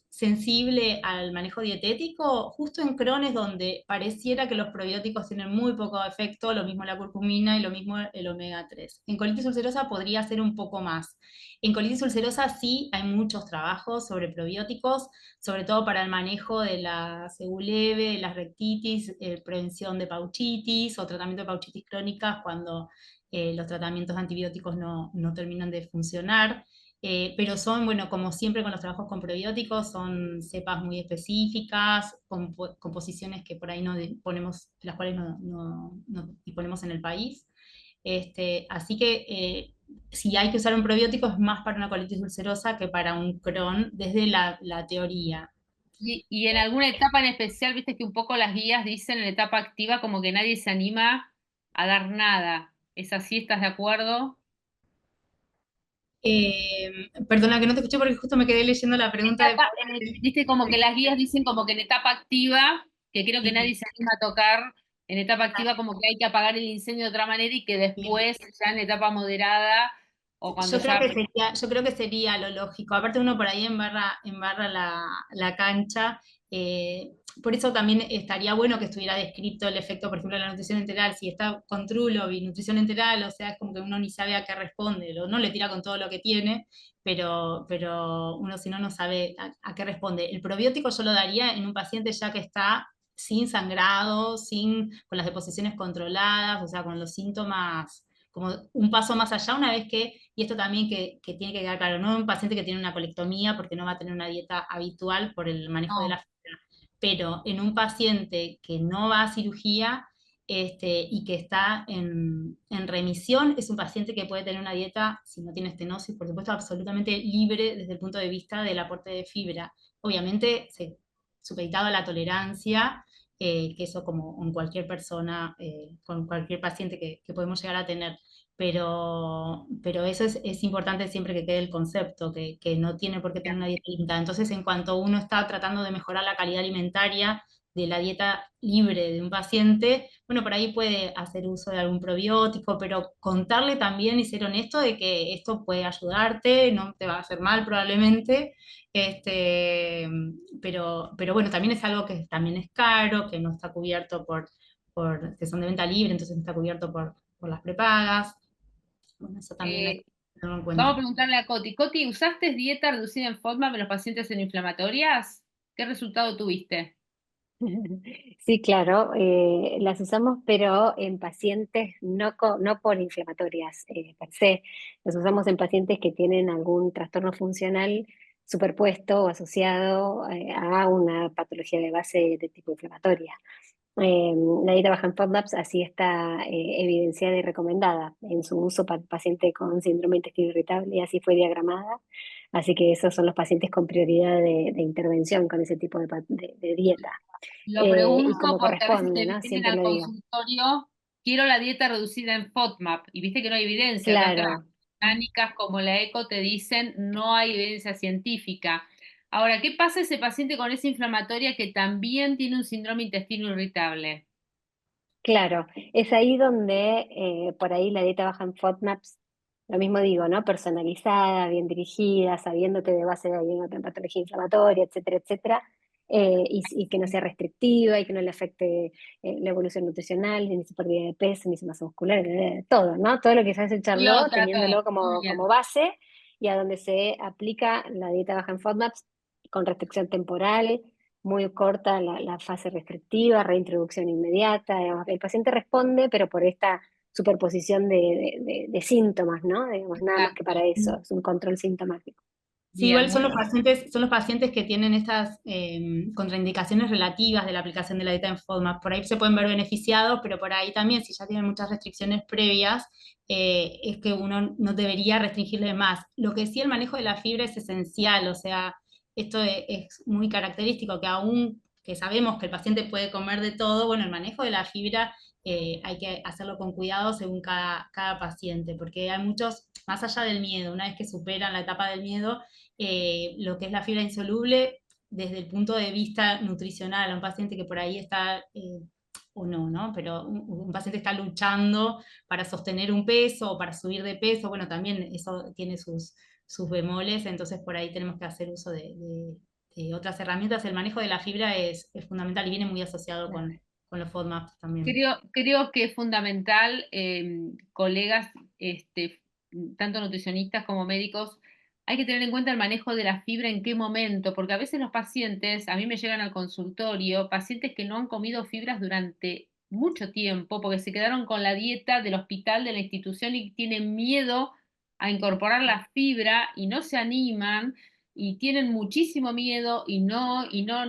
sensible al manejo dietético, justo en Crohn es donde pareciera que los probióticos tienen muy poco efecto, lo mismo la curcumina y lo mismo el omega 3. En colitis ulcerosa podría ser un poco más. En colitis ulcerosa sí hay muchos trabajos sobre probióticos, sobre todo para el manejo de la seguleve, las rectitis, prevención de pauchitis o tratamiento de pauchitis crónicas cuando los tratamientos antibióticos no terminan de funcionar, pero son, bueno, como siempre con los trabajos con probióticos, son cepas muy específicas, composiciones que por ahí no ponemos, las cuales no disponemos en el país. Así que si hay que usar un probiótico es más para una colitis ulcerosa que para un Crohn, desde la teoría. Y en alguna etapa en especial, viste que un poco las guías dicen en etapa activa como que nadie se anima a dar nada. ¿Es así? ¿Estás de acuerdo? Perdona que no te escuché porque justo me quedé leyendo la pregunta de... Viste como que las guías dicen como que en etapa activa, que creo que nadie se anima a tocar, en etapa activa como que hay que apagar el incendio de otra manera y que después, ya en etapa moderada, o cuando ya... Yo creo que sería lo lógico. Aparte uno por ahí embarra la cancha. Por eso también estaría bueno que estuviera descrito el efecto, por ejemplo, de la nutrición enteral. Si está con Trulo y nutrición enteral, o sea, es como que uno ni sabe a qué responde. No le tira con todo lo que tiene, pero uno si no, no sabe a qué responde. El probiótico yo lo daría en un paciente ya que está sin sangrado, con las deposiciones controladas, o sea, con los síntomas como un paso más allá, una vez que, y esto también que tiene que quedar claro, no un paciente que tiene una colectomía porque no va a tener una dieta habitual por el manejo de la fibra, pero en un paciente que no va a cirugía y que está en remisión, es un paciente que puede tener una dieta, si no tiene estenosis, por supuesto, absolutamente libre desde el punto de vista del aporte de fibra. Obviamente, supeditado a la tolerancia, que eso como en cualquier persona, con cualquier paciente que podemos llegar a tener. Pero eso es importante siempre que quede el concepto, que no tiene por qué tener una dieta limitada. Entonces, en cuanto uno está tratando de mejorar la calidad alimentaria de la dieta libre de un paciente, bueno, por ahí puede hacer uso de algún probiótico, pero contarle también y ser honesto de que esto puede ayudarte, no te va a hacer mal probablemente, pero bueno, también es algo que también es caro, que no está cubierto que son de venta libre, entonces no está cubierto por las prepagas. Bueno, eso también hay Eh, que tenerlo en Vamos a cuenta. preguntarle a Coti. Coti, ¿usaste dieta reducida en FODMAP en los pacientes en inflamatorias? ¿Qué resultado tuviste? Sí, claro, las usamos, pero en pacientes no por inflamatorias per se. Las usamos en pacientes que tienen algún trastorno funcional superpuesto o asociado a una patología de base de tipo inflamatoria. La dieta baja en FODMAPs así está evidenciada y recomendada en su uso para paciente con síndrome de intestino irritable y así fue diagramada. Así que esos son los pacientes con prioridad de intervención con ese tipo de dieta. Lo Y pregunto como porque a veces corresponde, te ¿no? vienen Siempre al lo digo. consultorio, quiero la dieta reducida en FODMAP, y viste que no hay evidencia, acá las Claro, mecánicas como la ECO te dicen no hay evidencia científica. Ahora, ¿qué pasa ese paciente con esa inflamatoria que también tiene un síndrome intestino irritable? claro. Es ahí donde por ahí la dieta baja en FODMAPs, lo mismo digo, ¿no? Personalizada, bien dirigida, sabiendo que de base hay una patología inflamatoria, etcétera, etcétera. Y que no sea restrictiva y que no le afecte la evolución nutricional, ni su pérdida de peso, ni su masa muscular, todo, ¿no? Todo lo que se hace en Y Charlot, otra, todo. teniéndolo Muy como bien. base y a donde se aplica la dieta baja en FODMAPs con restricción temporal, muy corta la fase restrictiva, reintroducción inmediata. Digamos, el paciente responde, pero por esta superposición de síntomas, ¿no? Digamos, nada más que Exacto. para eso, es un control sintomático. Sí, igual Bien. son los pacientes que tienen estas contraindicaciones relativas de la aplicación de la dieta en FODMAP. Por ahí se pueden ver beneficiados, pero por ahí también, si ya tienen muchas restricciones previas, es que uno no debería restringirle más. Lo que sí, el manejo de la fibra es esencial, o sea, esto es muy característico, que aún que sabemos que el paciente puede comer de todo, bueno, el manejo de la fibra hay que hacerlo con cuidado según cada paciente, porque hay muchos, más allá del miedo, una vez que superan la etapa del miedo, lo que es la fibra insoluble desde el punto de vista nutricional a un paciente que por ahí está, o no, ¿no? Pero un paciente está luchando para sostener un peso o para subir de peso, bueno, también eso tiene sus bemoles, entonces por ahí tenemos que hacer uso de otras herramientas. El manejo de la fibra es fundamental y viene muy asociado con los FODMAPs también. Creo que es fundamental, colegas, tanto nutricionistas como médicos, hay que tener en cuenta el manejo de la fibra en qué momento, porque a veces los pacientes, a mí me llegan al consultorio, pacientes que no han comido fibras durante mucho tiempo, porque se quedaron con la dieta del hospital, de la institución y tienen miedo a incorporar la fibra y no se animan y tienen muchísimo miedo no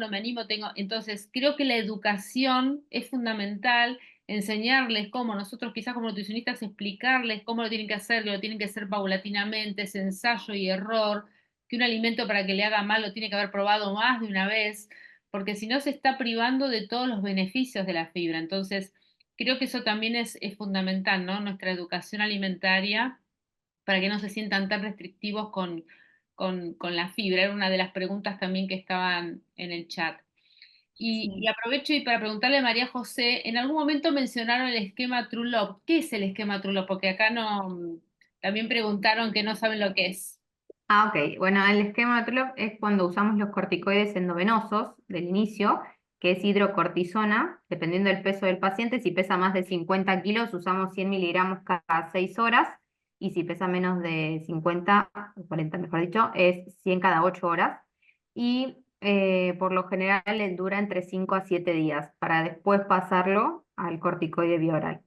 me animo, tengo. Entonces, creo que la educación es fundamental, enseñarles cómo nosotros quizás como nutricionistas explicarles cómo lo tienen que hacer, que lo tienen que hacer paulatinamente, es ensayo y error, que un alimento para que le haga mal lo tiene que haber probado más de una vez, porque si no se está privando de todos los beneficios de la fibra. Entonces, creo que eso también es fundamental, ¿no? Nuestra educación alimentaria para que no se sientan tan restrictivos con la fibra. Era una de las preguntas también que estaban en el chat. Y Sí. aprovecho y para preguntarle a María José, en algún momento mencionaron el esquema Trulop. ¿Qué es el esquema Trulop? Porque acá no, también preguntaron que no saben lo que es. Ah, ok. Bueno, el esquema de TULOP es cuando usamos los corticoides endovenosos del inicio, que es hidrocortisona, dependiendo del peso del paciente. Si pesa más de 50 kilos, usamos 100 miligramos cada 6 horas. Y si pesa menos de 50, o 40 mejor dicho, es 100 cada 8 horas. Y por lo general dura entre 5 a 7 días para después pasarlo al corticoide bioral.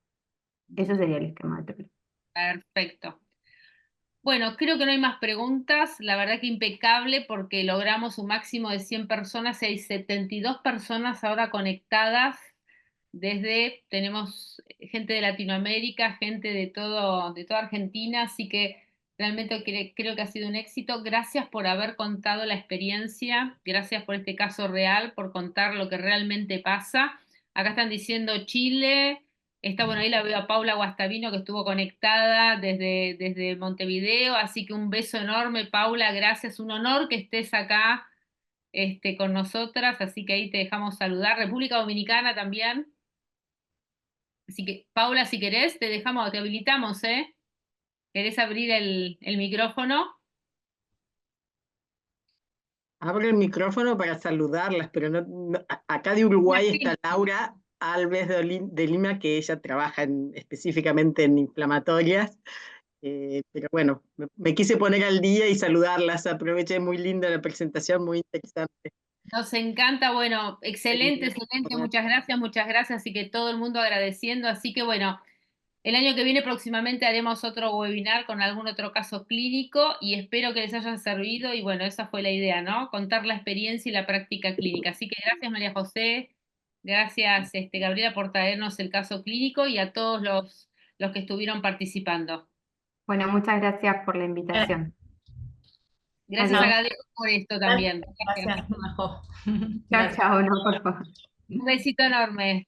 Eso sería el esquema de TULOP. Perfecto. Bueno, creo que no hay más preguntas. La verdad que impecable porque logramos un máximo de 100 personas. Hay 72 personas ahora conectadas tenemos gente de Latinoamérica, gente de toda Argentina, así que realmente creo que ha sido un éxito. Gracias por haber contado la experiencia, gracias por este caso real, por contar lo que realmente pasa. Acá están diciendo Chile. Está, bueno, ahí la veo a Paula Guastavino que estuvo conectada desde Montevideo, así que un beso enorme, Paula, gracias, un honor que estés acá con nosotras, así que ahí te dejamos saludar. República Dominicana también. Así que, Paula, si querés, te dejamos, te habilitamos, ¿eh? ¿Querés abrir el micrófono? Abro el micrófono para saludarlas, pero acá de Uruguay está Imagínate. Laura Alves de Lima, que ella trabaja específicamente en inflamatorias, Pero bueno, me quise poner al día y saludarlas, aproveché, muy linda la presentación, muy interesante. Nos encanta, bueno, excelente, excelente, muchas gracias, así que todo el mundo agradeciendo, así que bueno, el año que viene próximamente haremos otro webinar con algún otro caso clínico y espero que les haya servido y bueno, esa fue la idea, ¿no? Contar la experiencia y la práctica clínica. Así que gracias María José, gracias Gabriela por traernos el caso clínico y a todos los que estuvieron participando. Bueno, muchas gracias por la invitación. Gracias a Adiós. Gabriela por esto también. Gracias, Majo. Chao, chao, no, por favor. Un besito enorme.